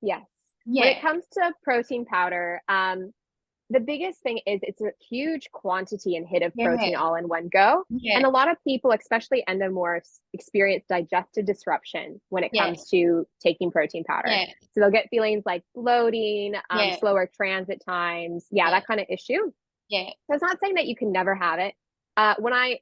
[SPEAKER 1] Yes. When it
[SPEAKER 2] Yeah,
[SPEAKER 1] comes to protein powder, the biggest thing is it's a huge quantity and hit of
[SPEAKER 2] yeah,
[SPEAKER 1] protein all in one go.
[SPEAKER 2] yeah,
[SPEAKER 1] And a lot of people, especially endomorphs, experience digestive disruption when it
[SPEAKER 2] yeah,
[SPEAKER 1] comes to taking protein powder.
[SPEAKER 2] yeah,
[SPEAKER 1] So they'll get feelings like bloating,
[SPEAKER 2] yeah,
[SPEAKER 1] slower transit times, yeah,
[SPEAKER 2] yeah,
[SPEAKER 1] that kind of issue.
[SPEAKER 2] yeah,
[SPEAKER 1] So it's not saying that you can never have it. When I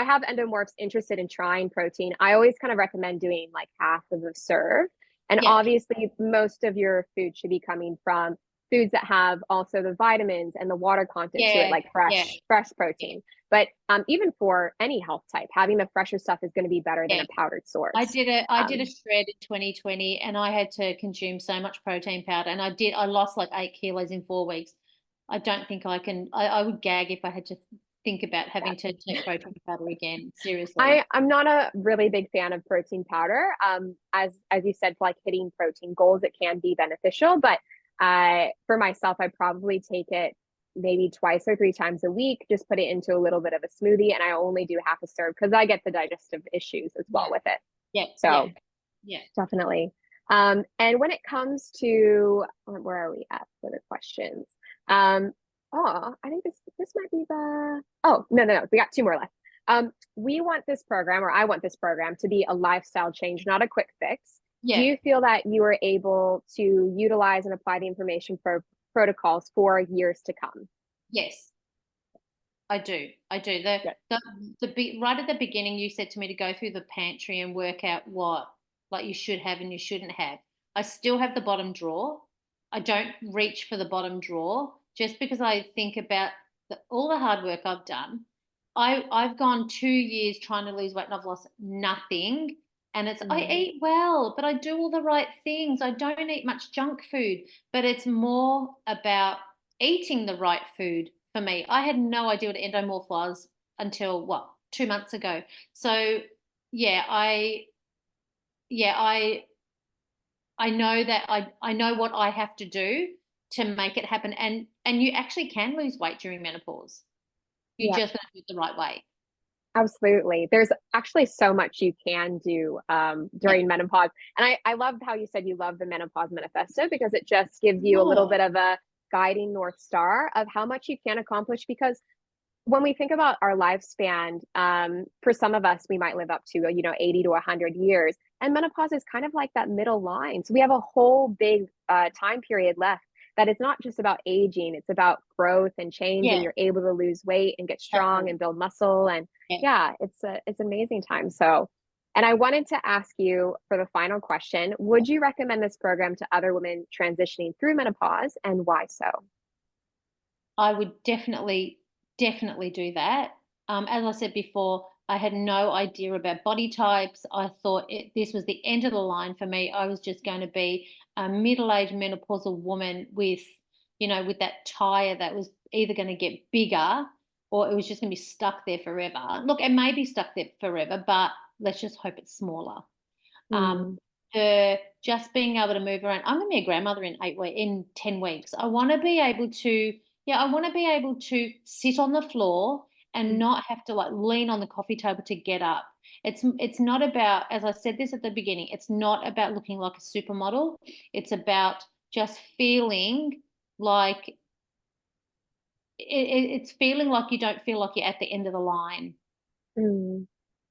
[SPEAKER 1] have endomorphs interested in trying protein, I always kind of recommend doing like half of a serve. And
[SPEAKER 2] yeah,
[SPEAKER 1] obviously, most of your food should be coming from foods that have also the vitamins and the water content to it,
[SPEAKER 2] yeah,
[SPEAKER 1] like
[SPEAKER 2] yeah,
[SPEAKER 1] fresh protein. But even for any health type, having the fresher stuff is going to be better than
[SPEAKER 2] yeah.
[SPEAKER 1] a powdered
[SPEAKER 2] I
[SPEAKER 1] source.
[SPEAKER 2] did a
[SPEAKER 1] Um,
[SPEAKER 2] shred in 2020, and I had to consume so much protein powder, and I lost like 8 kilos in 4 weeks. I don't think I can. I would gag if I had to think about
[SPEAKER 1] yeah.
[SPEAKER 2] having to take protein powder again. Seriously.
[SPEAKER 1] I'm not a really big fan of protein powder. As you said, for like hitting protein goals, it can be beneficial, but for myself, I probably take it maybe twice or three times a week. Just put it into a little bit of a smoothie, and I only do half a serve because I get the digestive issues as well
[SPEAKER 2] Yeah,
[SPEAKER 1] with it.
[SPEAKER 2] yeah, yeah,
[SPEAKER 1] So
[SPEAKER 2] yeah.
[SPEAKER 1] definitely. And when it comes to where are we at for the questions? Um, I think this might be the. Oh, no, we got two more left. We want this program, or I want this program to be a lifestyle change, not a quick fix. Do
[SPEAKER 2] Yeah.
[SPEAKER 1] you feel that you are able to utilize and apply the information for protocols for years to come?
[SPEAKER 2] Yes, I do. I do. The
[SPEAKER 1] Good.
[SPEAKER 2] the right at the beginning, you said to me to go through the pantry and work out what like you should have and you shouldn't have. I still have the bottom drawer. I don't reach for the bottom drawer just because I think about all the hard work I've done. I've gone 2 years trying to lose weight and I've lost nothing. And I
[SPEAKER 1] Mhm.
[SPEAKER 2] eat well, but I do all the right things. I don't eat much junk food, but it's more about eating the right food for me. I had no idea what endomorph was until what, 2 months ago. So yeah, yeah, I know that I know what I have to do to make it happen. And you actually can lose weight during menopause. You
[SPEAKER 1] Yeah.
[SPEAKER 2] just got to do it the right way.
[SPEAKER 1] Absolutely. There's actually so much you can do
[SPEAKER 2] Yeah.
[SPEAKER 1] during menopause. And I loved how you said you love the menopause manifesto because it just gives you a little
[SPEAKER 2] Oh,
[SPEAKER 1] bit of a guiding North Star of how much you can accomplish because when we think about our lifespan, for some of us, we might live up to, 80 to 100 years. And menopause is kind of like that middle line. So we have a whole big time period left that it's not just about aging, it's about growth and change, and
[SPEAKER 2] Yeah,
[SPEAKER 1] you're able to lose weight and get strong
[SPEAKER 2] exactly.
[SPEAKER 1] and build muscle. And
[SPEAKER 2] Yeah.
[SPEAKER 1] yeah, it's an amazing time. So, and I wanted to ask you for the final question, would you recommend this program to other women transitioning through menopause, and why so?
[SPEAKER 2] I would definitely do that. As I said before, I had no idea about body types. I thought this was the end of the line for me. I was just going to be a middle-aged menopausal woman with, with that tire that was either going to get bigger or it was just going to be stuck there forever. Look, it may be stuck there forever, but let's just hope it's smaller. Um,
[SPEAKER 1] Mm,
[SPEAKER 2] just being able to move around. I'm gonna be a grandmother in 8 weeks, in 10 weeks. I want to be able to, yeah, I want to be able to sit on the floor and
[SPEAKER 1] mm,
[SPEAKER 2] not have to like lean on the coffee table to get up. It's not about, as I said this at the beginning, it's not about looking like a supermodel. It's about just feeling like it's feeling like you don't feel like you're at the end of the line.
[SPEAKER 1] mm.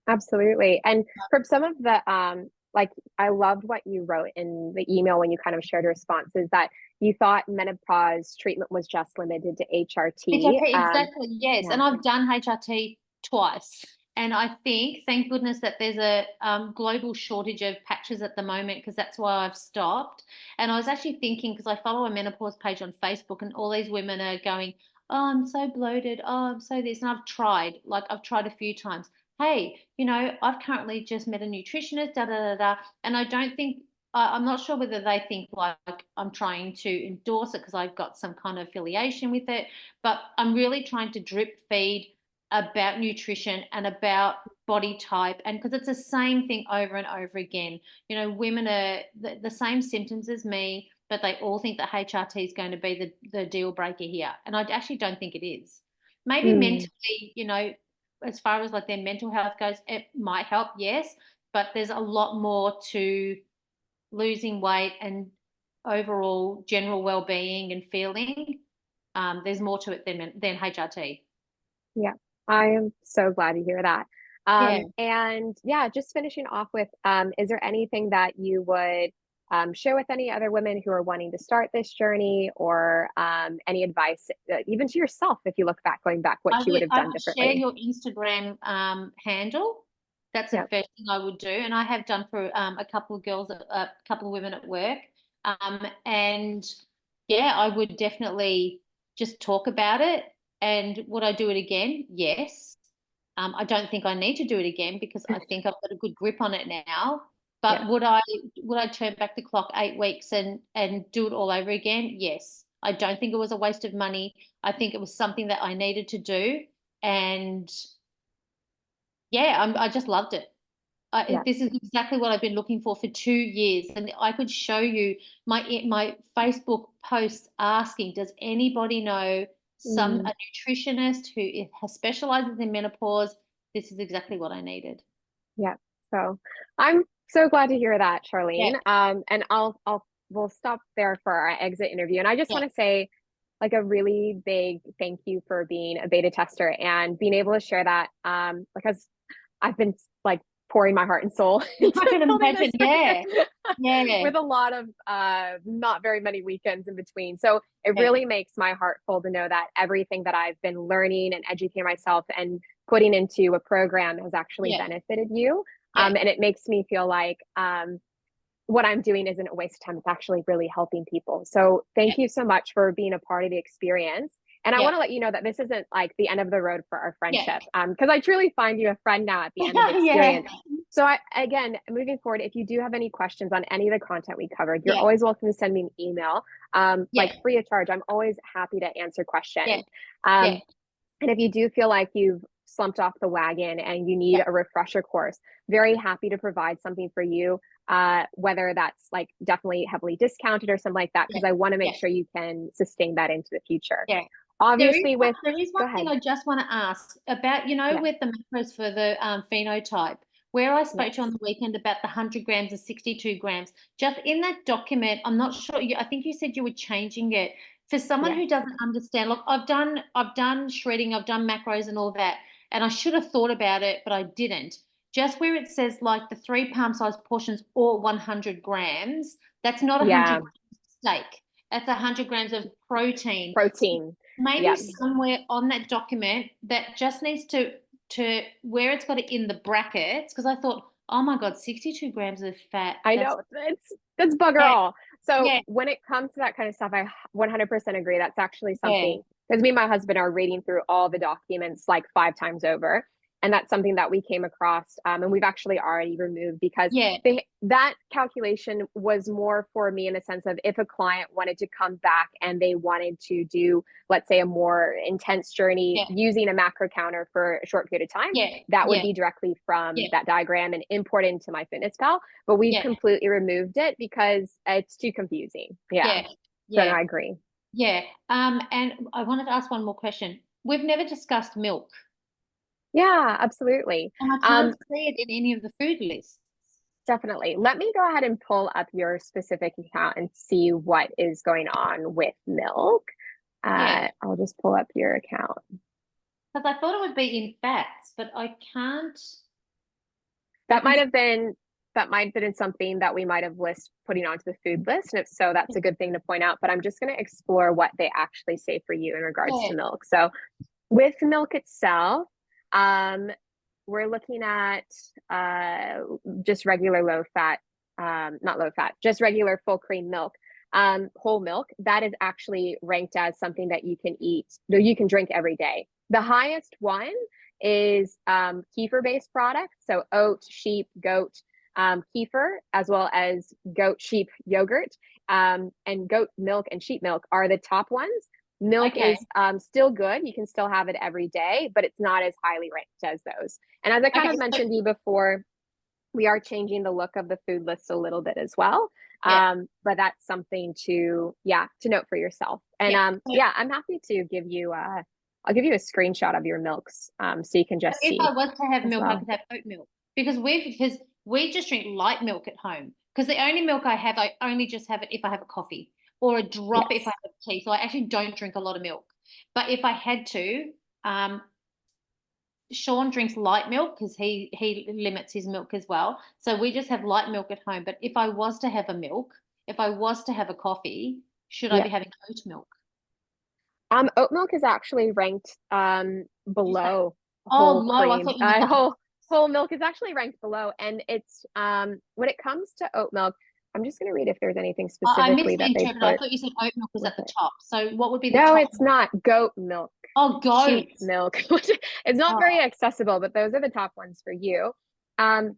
[SPEAKER 1] Absolutely. And from some of the like I loved what you wrote in the email when you kind of shared your responses that you thought menopause treatment was just limited to HRT.
[SPEAKER 2] HRT, exactly, yes.
[SPEAKER 1] Yeah.
[SPEAKER 2] And I've done HRT twice. And I think, thank goodness, that there's a global shortage of patches at the moment because that's why I've stopped. And I was actually thinking, because I follow a menopause page on Facebook, and all these women are going, "Oh, I'm so bloated. Oh, I'm so this." And I've tried a few times. Hey, I've currently just met a nutritionist, da da da da. And I don't think I'm not sure whether they think like I'm trying to endorse it because I've got some kind of affiliation with it, but I'm really trying to drip feed about nutrition and about body type, and because it's the same thing over and over again. Women are the same symptoms as me, but they all think that HRT is going to be the deal breaker here, and I actually don't think it is. Maybe
[SPEAKER 1] Mm,
[SPEAKER 2] mentally, as far as like their mental health goes, it might help, yes, but there's a lot more to losing weight and overall general well-being and feeling. There's more to it than HRT.
[SPEAKER 1] yeah. I am so glad to hear that.
[SPEAKER 2] Yeah,
[SPEAKER 1] And yeah, just finishing off with, is there anything that you would share with any other women who are wanting to start this journey, or any advice, even to yourself, if you look back, going back, what you would have
[SPEAKER 2] I
[SPEAKER 1] done
[SPEAKER 2] would share
[SPEAKER 1] differently?
[SPEAKER 2] your Instagram handle. That's the
[SPEAKER 1] Yeah.
[SPEAKER 2] first thing I would do, and I have done for a couple of girls, a couple of women at work. And yeah, I would definitely just talk about it. And would I do it again? Yes. I don't think I need to do it again because I think I've got a good grip on it now.
[SPEAKER 1] Yeah.
[SPEAKER 2] But would I turn back the clock 8 weeks and do it all over again? Yes. I don't think it was a waste of money. I think it was something that I needed to do, and yeah, I just loved it.
[SPEAKER 1] Yeah.
[SPEAKER 2] This is exactly what I've been looking for 2 years, and I could show you my Facebook posts asking, "Does anybody know
[SPEAKER 1] Mm.
[SPEAKER 2] a nutritionist who has specializes in menopause?" This is exactly what I needed.
[SPEAKER 1] Yeah. So I'm so glad to hear that,
[SPEAKER 2] Yeah,
[SPEAKER 1] Charlene. And we'll stop there for our exit interview. And I just
[SPEAKER 2] yeah.
[SPEAKER 1] want to say like a really big thank you for being a beta tester and being able to share that. Because I've been like pouring my heart and soul
[SPEAKER 2] I
[SPEAKER 1] into
[SPEAKER 2] can
[SPEAKER 1] building
[SPEAKER 2] imagine.
[SPEAKER 1] this
[SPEAKER 2] Yeah, yeah,
[SPEAKER 1] with a lot of not very many weekends in between. So it
[SPEAKER 2] yeah,
[SPEAKER 1] really makes my heart full to know that everything that I've been learning and educating myself and putting into a program has actually
[SPEAKER 2] yeah,
[SPEAKER 1] benefited you.
[SPEAKER 2] yeah,
[SPEAKER 1] And it makes me feel like what I'm doing isn't a waste of time. It's actually really helping people. So
[SPEAKER 2] yeah,
[SPEAKER 1] thank you so much for being a part of the experience. And I
[SPEAKER 2] yeah,
[SPEAKER 1] want to let you know that this isn't like the end of the road for our
[SPEAKER 2] yeah,
[SPEAKER 1] friendship, because I truly find you a friend now at the end of the
[SPEAKER 2] yeah,
[SPEAKER 1] experience. So again, moving forward, if you do have any questions on any of the content we covered, you're
[SPEAKER 2] yeah,
[SPEAKER 1] always welcome to send me an email,
[SPEAKER 2] yeah,
[SPEAKER 1] like free of charge. I'm always happy to answer
[SPEAKER 2] yeah,
[SPEAKER 1] questions.
[SPEAKER 2] yeah,
[SPEAKER 1] Um, and if you do feel like you've slumped off the wagon and you need
[SPEAKER 2] yeah,
[SPEAKER 1] a refresher course, very happy to provide something for you, whether that's like definitely heavily discounted or something like that,
[SPEAKER 2] yeah,
[SPEAKER 1] because I want to make
[SPEAKER 2] yeah,
[SPEAKER 1] sure you can sustain that into the future.
[SPEAKER 2] yeah.
[SPEAKER 1] Obviously, with
[SPEAKER 2] There is
[SPEAKER 1] go
[SPEAKER 2] one thing
[SPEAKER 1] ahead.
[SPEAKER 2] I just want to ask about,
[SPEAKER 1] Yeah.
[SPEAKER 2] with the macros for the phenotype, where I spoke to you on
[SPEAKER 1] Yes.
[SPEAKER 2] the weekend about the 100 grams and 62 grams. Just in that document, I'm not sure. I think you said you were changing it. for someone
[SPEAKER 1] Yes.
[SPEAKER 2] who doesn't understand, look, I've done shredding, I've done macros and all that, and I should have thought about it, but I didn't. Just where it says like the 3 palm sized portions or 100 grams, that's not 100
[SPEAKER 1] Yeah.
[SPEAKER 2] grams of steak. That's 100 grams of protein. So
[SPEAKER 1] Protein.
[SPEAKER 2] maybe
[SPEAKER 1] Yeah.
[SPEAKER 2] somewhere on that document that just needs to where it's got it in the brackets, because I thought, oh my God, 62 grams of fat.
[SPEAKER 1] I
[SPEAKER 2] That's
[SPEAKER 1] know that's bugger
[SPEAKER 2] yeah,
[SPEAKER 1] all. So
[SPEAKER 2] yeah,
[SPEAKER 1] when it comes to that kind of stuff, I 100% agree. That's actually
[SPEAKER 2] yeah,
[SPEAKER 1] something because me and my husband are reading through all the documents like 5 times over, and that's something that we came across, and we've actually already removed because
[SPEAKER 2] yeah,
[SPEAKER 1] that calculation was more for me in the sense of if a client wanted to come back and they wanted to do, let's say, a more intense journey
[SPEAKER 2] yeah,
[SPEAKER 1] using a macro counter for a short period of time,
[SPEAKER 2] yeah,
[SPEAKER 1] that would
[SPEAKER 2] yeah,
[SPEAKER 1] be directly from
[SPEAKER 2] yeah,
[SPEAKER 1] that diagram and import into my fitness pal, but we've
[SPEAKER 2] yeah,
[SPEAKER 1] completely removed it because it's too confusing. Yeah.
[SPEAKER 2] yeah,
[SPEAKER 1] So no,
[SPEAKER 2] yeah,
[SPEAKER 1] I agree.
[SPEAKER 2] yeah. And I wanted to ask one more question. We've never discussed milk,
[SPEAKER 1] Yeah, absolutely.
[SPEAKER 2] and I
[SPEAKER 1] Um,
[SPEAKER 2] can't see it in any of the food lists.
[SPEAKER 1] Definitely. Let me go ahead and pull up your specific account and see what is going on with milk.
[SPEAKER 2] Yeah,
[SPEAKER 1] I'll just pull up your account.
[SPEAKER 2] because I thought it would be in fats, but I can't. I
[SPEAKER 1] That
[SPEAKER 2] can.
[SPEAKER 1] might have been that might have been something that we might have list putting onto the food list. And if so, that's a good thing to point out. But I'm just going to explore what they actually say for you in regards
[SPEAKER 2] Yeah,
[SPEAKER 1] to milk. So with milk itself, um, we're looking at just regular low fat, not low fat, just regular full cream milk. Whole milk, that is actually ranked as something that you can eat, you can drink every day. The highest one is kefir based products. So oat, sheep, goat, kefir, as well as goat, sheep, yogurt, and goat milk and sheep milk are the top ones. Milk
[SPEAKER 2] okay,
[SPEAKER 1] is still good. You can still have it every day, but it's not as highly ranked as those. And as I kind
[SPEAKER 2] okay,
[SPEAKER 1] of
[SPEAKER 2] so
[SPEAKER 1] mentioned to you before, we are changing the look of the food list a little bit as well.
[SPEAKER 2] yeah,
[SPEAKER 1] But that's something to, yeah, to note for yourself. And
[SPEAKER 2] yeah. So
[SPEAKER 1] yeah, I'm happy to give you I'll give you a screenshot of your milks so you can just
[SPEAKER 2] if I
[SPEAKER 1] see
[SPEAKER 2] was to have
[SPEAKER 1] as
[SPEAKER 2] milk, I
[SPEAKER 1] well.
[SPEAKER 2] could have oat milk because we just drink light milk at home. Because the only milk I have, I only just have it if I have a coffee or a drop if I
[SPEAKER 1] Yes.
[SPEAKER 2] have tea. So I actually don't drink a lot of milk. But if I had to, um, Sean drinks light milk because he limits his milk as well. So we just have light milk at home. But if I was to have a milk, if I was to have a coffee, should I
[SPEAKER 1] Yeah.
[SPEAKER 2] be having oat milk?
[SPEAKER 1] Oat milk is actually ranked
[SPEAKER 2] Did you say?
[SPEAKER 1] below
[SPEAKER 2] Oh,
[SPEAKER 1] whole
[SPEAKER 2] low. I
[SPEAKER 1] cream.
[SPEAKER 2] thought you meant like.
[SPEAKER 1] Whole milk is actually ranked below, and it's when it comes to oat milk, I'm just going to read if there's anything
[SPEAKER 2] I
[SPEAKER 1] specifically that they
[SPEAKER 2] misinterpreted. I
[SPEAKER 1] put
[SPEAKER 2] thought you said oat milk was
[SPEAKER 1] with
[SPEAKER 2] at the
[SPEAKER 1] it.
[SPEAKER 2] top. So what would be the
[SPEAKER 1] No,
[SPEAKER 2] top?
[SPEAKER 1] it's not goat milk,
[SPEAKER 2] Oh, goat.
[SPEAKER 1] sheep milk. It's not
[SPEAKER 2] Oh,
[SPEAKER 1] very accessible, but those are the top ones for you. Um,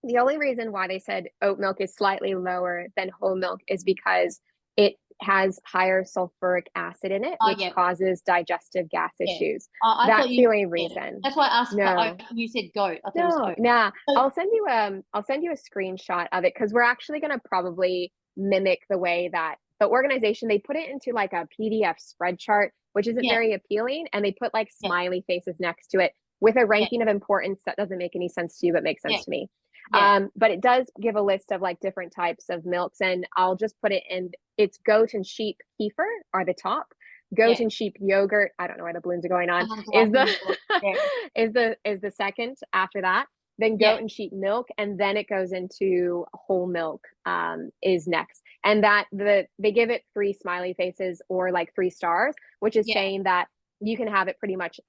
[SPEAKER 1] the only reason why they said oat milk is slightly lower than whole milk is because it has higher sulfuric acid in it,
[SPEAKER 2] oh
[SPEAKER 1] which
[SPEAKER 2] yeah,
[SPEAKER 1] causes digestive gas
[SPEAKER 2] yeah.
[SPEAKER 1] issues.
[SPEAKER 2] I thought
[SPEAKER 1] That's the
[SPEAKER 2] you.
[SPEAKER 1] only
[SPEAKER 2] Yeah.
[SPEAKER 1] reason.
[SPEAKER 2] That's why I asked for oat.
[SPEAKER 1] No,
[SPEAKER 2] You said goat. I thought it was
[SPEAKER 1] no,
[SPEAKER 2] oat.
[SPEAKER 1] nah.
[SPEAKER 2] So
[SPEAKER 1] I'll send you a screenshot of it because we're actually gonna probably mimic the way that the organization they put it into like a PDF spread chart, which isn't
[SPEAKER 2] yeah,
[SPEAKER 1] very appealing, and they put like
[SPEAKER 2] yeah,
[SPEAKER 1] smiley faces next to it with a
[SPEAKER 2] yeah,
[SPEAKER 1] ranking of importance that doesn't make any sense to you, but makes
[SPEAKER 2] yeah,
[SPEAKER 1] sense to me.
[SPEAKER 2] yeah,
[SPEAKER 1] But it does give a list of like different types of milks, and I'll just put it in. It's goat and sheep kefir are the top. Goat
[SPEAKER 2] yeah.
[SPEAKER 1] and sheep yogurt. I don't know why the balloons are going on.
[SPEAKER 2] And then
[SPEAKER 1] Is
[SPEAKER 2] like
[SPEAKER 1] the
[SPEAKER 2] milk. Yeah,
[SPEAKER 1] is the second after that. Then
[SPEAKER 2] yeah,
[SPEAKER 1] goat and sheep milk, and then it goes into whole milk is next. And that they give it 3 smiley faces or like 3 stars, which is
[SPEAKER 2] yeah,
[SPEAKER 1] saying that you can have it pretty much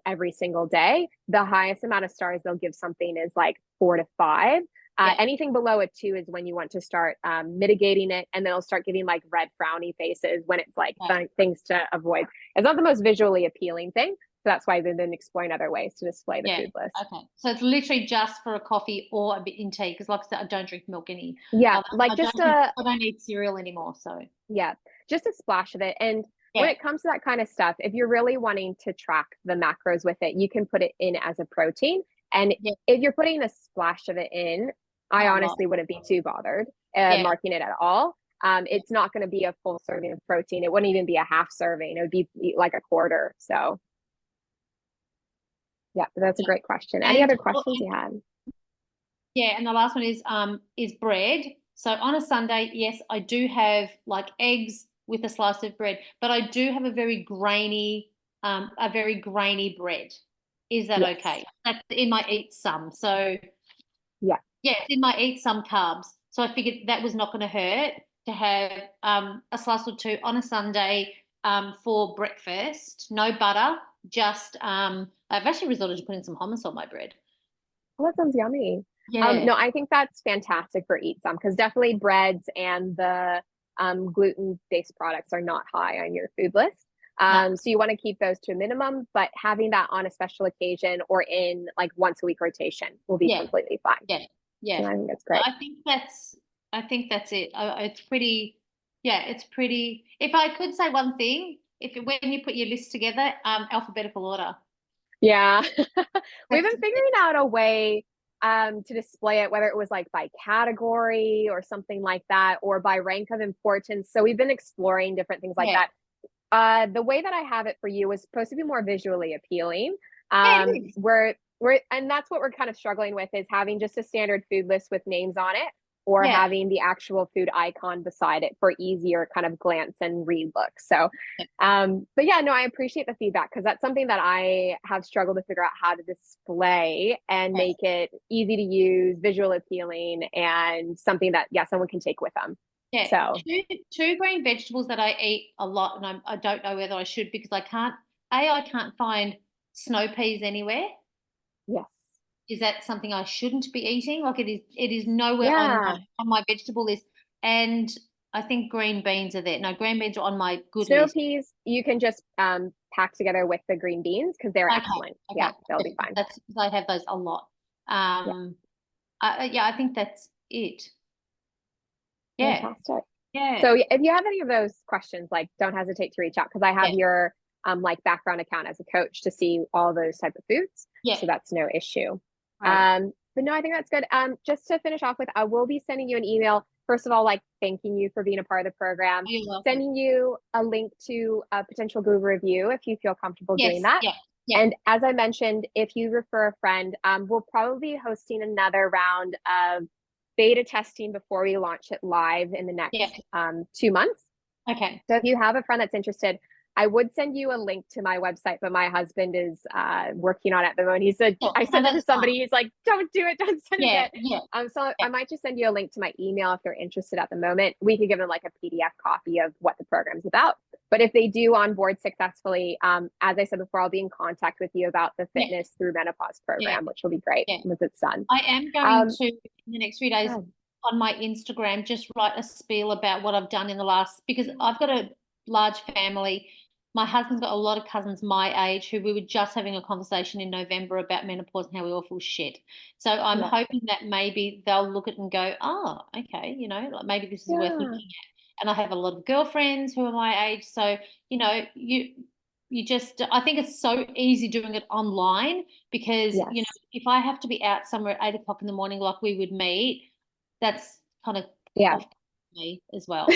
[SPEAKER 1] every single day. The highest amount of stars they'll give something is like 4 to 5.
[SPEAKER 2] yeah,
[SPEAKER 1] Anything below a 2 is when you want to start mitigating it, and then it'll start giving like red frowny faces when it's like
[SPEAKER 2] yeah.
[SPEAKER 1] things to avoid. It's not the most visually appealing thing, so that's why they've been exploring other ways to display the
[SPEAKER 2] Yeah.
[SPEAKER 1] food list.
[SPEAKER 2] Okay. So it's literally just for a coffee or a bit in tea because, like I said, I don't drink milk any.
[SPEAKER 1] Yeah,
[SPEAKER 2] I,
[SPEAKER 1] like
[SPEAKER 2] I
[SPEAKER 1] just
[SPEAKER 2] don't drink. I don't eat cereal anymore. So
[SPEAKER 1] yeah, just a splash of it. And when
[SPEAKER 2] yeah,
[SPEAKER 1] it comes to that kind of stuff, if you're really wanting to track the macros with it, you can put it in as a protein. And
[SPEAKER 2] yeah.
[SPEAKER 1] if you're putting a splash of it in, I
[SPEAKER 2] Oh, love.
[SPEAKER 1] honestly wouldn't be too bothered
[SPEAKER 2] Yeah.
[SPEAKER 1] marking it at all. It's not going to be a full serving of protein. It wouldn't even be a half serving. It would be like a quarter. So yeah, that's a great question. Any
[SPEAKER 2] And
[SPEAKER 1] other questions you had?
[SPEAKER 2] yeah, and the last one is bread. So on a Sunday, yes, I do have like eggs, with a slice of bread. But I do have a very grainy bread. Is that
[SPEAKER 1] Yes.
[SPEAKER 2] okay? That's in my eat some. So
[SPEAKER 1] Yeah.
[SPEAKER 2] yeah, it's in my eat some carbs. So I figured that was not going to hurt to have a slice or two on a Sunday for breakfast. No butter, just I've actually resorted to putting some hummus on my bread.
[SPEAKER 1] Well, that sounds yummy.
[SPEAKER 2] Yeah,
[SPEAKER 1] No, I think that's fantastic for Eat Some because definitely breads and the gluten-based products are not high on your food list.
[SPEAKER 2] no,
[SPEAKER 1] So you want to keep those to a minimum, but having that on a special occasion or in like once a week rotation will be
[SPEAKER 2] yeah,
[SPEAKER 1] completely fine.
[SPEAKER 2] yeah, yeah.
[SPEAKER 1] And I think that's
[SPEAKER 2] So
[SPEAKER 1] great.
[SPEAKER 2] I think that's it. It's pretty, yeah, it's pretty. If I could say one thing, when you put your list together, alphabetical order.
[SPEAKER 1] Yeah. We've
[SPEAKER 2] That's
[SPEAKER 1] been figuring out a way to display it, whether it was like by category or something like that, or by rank of importance. So we've been exploring different things like
[SPEAKER 2] yeah,
[SPEAKER 1] that. The way that I have it for you was supposed to be more visually appealing.
[SPEAKER 2] yeah, it is.
[SPEAKER 1] And that's what we're kind of struggling with is having just a standard food list with names on it or
[SPEAKER 2] Yeah,
[SPEAKER 1] having the actual food icon beside it for easier kind of glance and read look. So,
[SPEAKER 2] yeah,
[SPEAKER 1] but yeah, no, I appreciate the feedback because that's something that I have struggled to figure out how to display and
[SPEAKER 2] yeah.
[SPEAKER 1] make it easy to use, visual appealing, and something that, yeah, someone can take with them.
[SPEAKER 2] Yeah,
[SPEAKER 1] So,
[SPEAKER 2] two green vegetables that I eat a lot, and I don't know whether I should because I can't find snow peas anywhere.
[SPEAKER 1] yes.
[SPEAKER 2] Is that something I shouldn't be eating? Like it is nowhere
[SPEAKER 1] Yeah.
[SPEAKER 2] on my vegetable list. And I think green beans are there. No, green beans are on my good
[SPEAKER 1] Snow
[SPEAKER 2] list.
[SPEAKER 1] peas, you can just pack together with the green beans because they're
[SPEAKER 2] Okay,
[SPEAKER 1] excellent. Yeah,
[SPEAKER 2] okay,
[SPEAKER 1] they'll be fine.
[SPEAKER 2] that's because I have those a lot.
[SPEAKER 1] Yeah,
[SPEAKER 2] Yeah, I think that's it. Yeah,
[SPEAKER 1] fantastic.
[SPEAKER 2] yeah,
[SPEAKER 1] So if you have any of those questions, like don't hesitate to reach out because I have
[SPEAKER 2] yeah,
[SPEAKER 1] your like background account as a coach to see all those type of foods.
[SPEAKER 2] yeah.
[SPEAKER 1] So that's no issue.
[SPEAKER 2] Right.
[SPEAKER 1] But no, I think that's good. Just to finish off with, I will be sending you an email. First of all, like thanking you for being a part of the program,
[SPEAKER 2] You're welcome.
[SPEAKER 1] sending you a link to a potential Google review if you feel comfortable doing
[SPEAKER 2] Yes,
[SPEAKER 1] that.
[SPEAKER 2] yeah, yeah,
[SPEAKER 1] And as I mentioned, if you refer a friend, we'll probably be hosting another round of beta testing before we launch it live in the
[SPEAKER 2] yeah.
[SPEAKER 1] next 2 months.
[SPEAKER 2] Okay.
[SPEAKER 1] So if you have a friend that's interested, I would send you a link to my website, but my husband is working on it at the moment. He said,
[SPEAKER 2] Sure.
[SPEAKER 1] I
[SPEAKER 2] No,
[SPEAKER 1] sent it to
[SPEAKER 2] that's fine.
[SPEAKER 1] somebody. He's like, don't do it. Don't send it
[SPEAKER 2] Yeah,
[SPEAKER 1] yet.
[SPEAKER 2] yeah,
[SPEAKER 1] So
[SPEAKER 2] yeah,
[SPEAKER 1] I might just send you a link to my email if they're interested at the moment. We could give them like a PDF copy of what the program's about. But if they do onboard successfully, as I said before, I'll be in contact with you about the
[SPEAKER 2] yeah,
[SPEAKER 1] Fitness Through Menopause
[SPEAKER 2] yeah,
[SPEAKER 1] program, which will be great
[SPEAKER 2] yeah.
[SPEAKER 1] once it's done.
[SPEAKER 2] I am going
[SPEAKER 1] Um,
[SPEAKER 2] to, in the next 3 days,
[SPEAKER 1] good.
[SPEAKER 2] on my Instagram, just write a spiel about what I've done in the last, because I've got a large family. My husband's got a lot of cousins my age who we were just having a conversation in November about menopause and how we all feel shit. So I'm
[SPEAKER 1] Yeah.
[SPEAKER 2] hoping that maybe they'll look at it and go, oh, okay, like maybe this is worth
[SPEAKER 1] Yeah.
[SPEAKER 2] looking at. And I have a lot of girlfriends who are my age. So, you just, I think it's so easy doing it online because,
[SPEAKER 1] Yes.
[SPEAKER 2] if I have to be out somewhere at 8 o'clock in the morning, like we would meet, that's kind of
[SPEAKER 1] Yeah.
[SPEAKER 2] off me as well.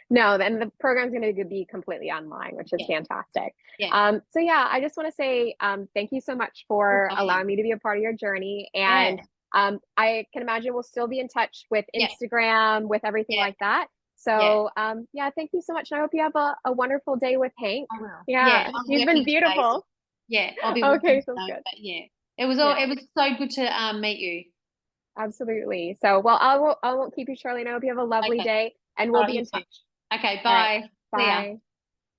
[SPEAKER 1] No, then the program's going to be completely online, which is
[SPEAKER 2] Yeah,
[SPEAKER 1] fantastic.
[SPEAKER 2] yeah.
[SPEAKER 1] So yeah, I just want to say thank you so much for
[SPEAKER 2] Okay.
[SPEAKER 1] allowing me to be a part of your journey.
[SPEAKER 2] Yeah,
[SPEAKER 1] And I can imagine we'll still be in touch with
[SPEAKER 2] yeah,
[SPEAKER 1] Instagram, with everything
[SPEAKER 2] yeah,
[SPEAKER 1] like that.
[SPEAKER 2] yeah.
[SPEAKER 1] So yeah, thank you so much. And I hope you have a wonderful day with Hank.
[SPEAKER 2] I will.
[SPEAKER 1] Yeah,
[SPEAKER 2] Yeah, I'm
[SPEAKER 1] he's been
[SPEAKER 2] working today.
[SPEAKER 1] beautiful.
[SPEAKER 2] Yeah, I'll be
[SPEAKER 1] Okay,
[SPEAKER 2] working
[SPEAKER 1] sounds
[SPEAKER 2] today.
[SPEAKER 1] good.
[SPEAKER 2] But yeah,
[SPEAKER 1] Yeah,
[SPEAKER 2] it was so good to meet you.
[SPEAKER 1] absolutely. So well, I won't keep you, Charlene. I hope you have a lovely
[SPEAKER 2] Okay.
[SPEAKER 1] day and
[SPEAKER 2] All
[SPEAKER 1] we'll
[SPEAKER 2] right,
[SPEAKER 1] be
[SPEAKER 2] you
[SPEAKER 1] in
[SPEAKER 2] too.
[SPEAKER 1] touch.
[SPEAKER 2] Okay,
[SPEAKER 1] All right.
[SPEAKER 2] bye. See ya.
[SPEAKER 1] Bye.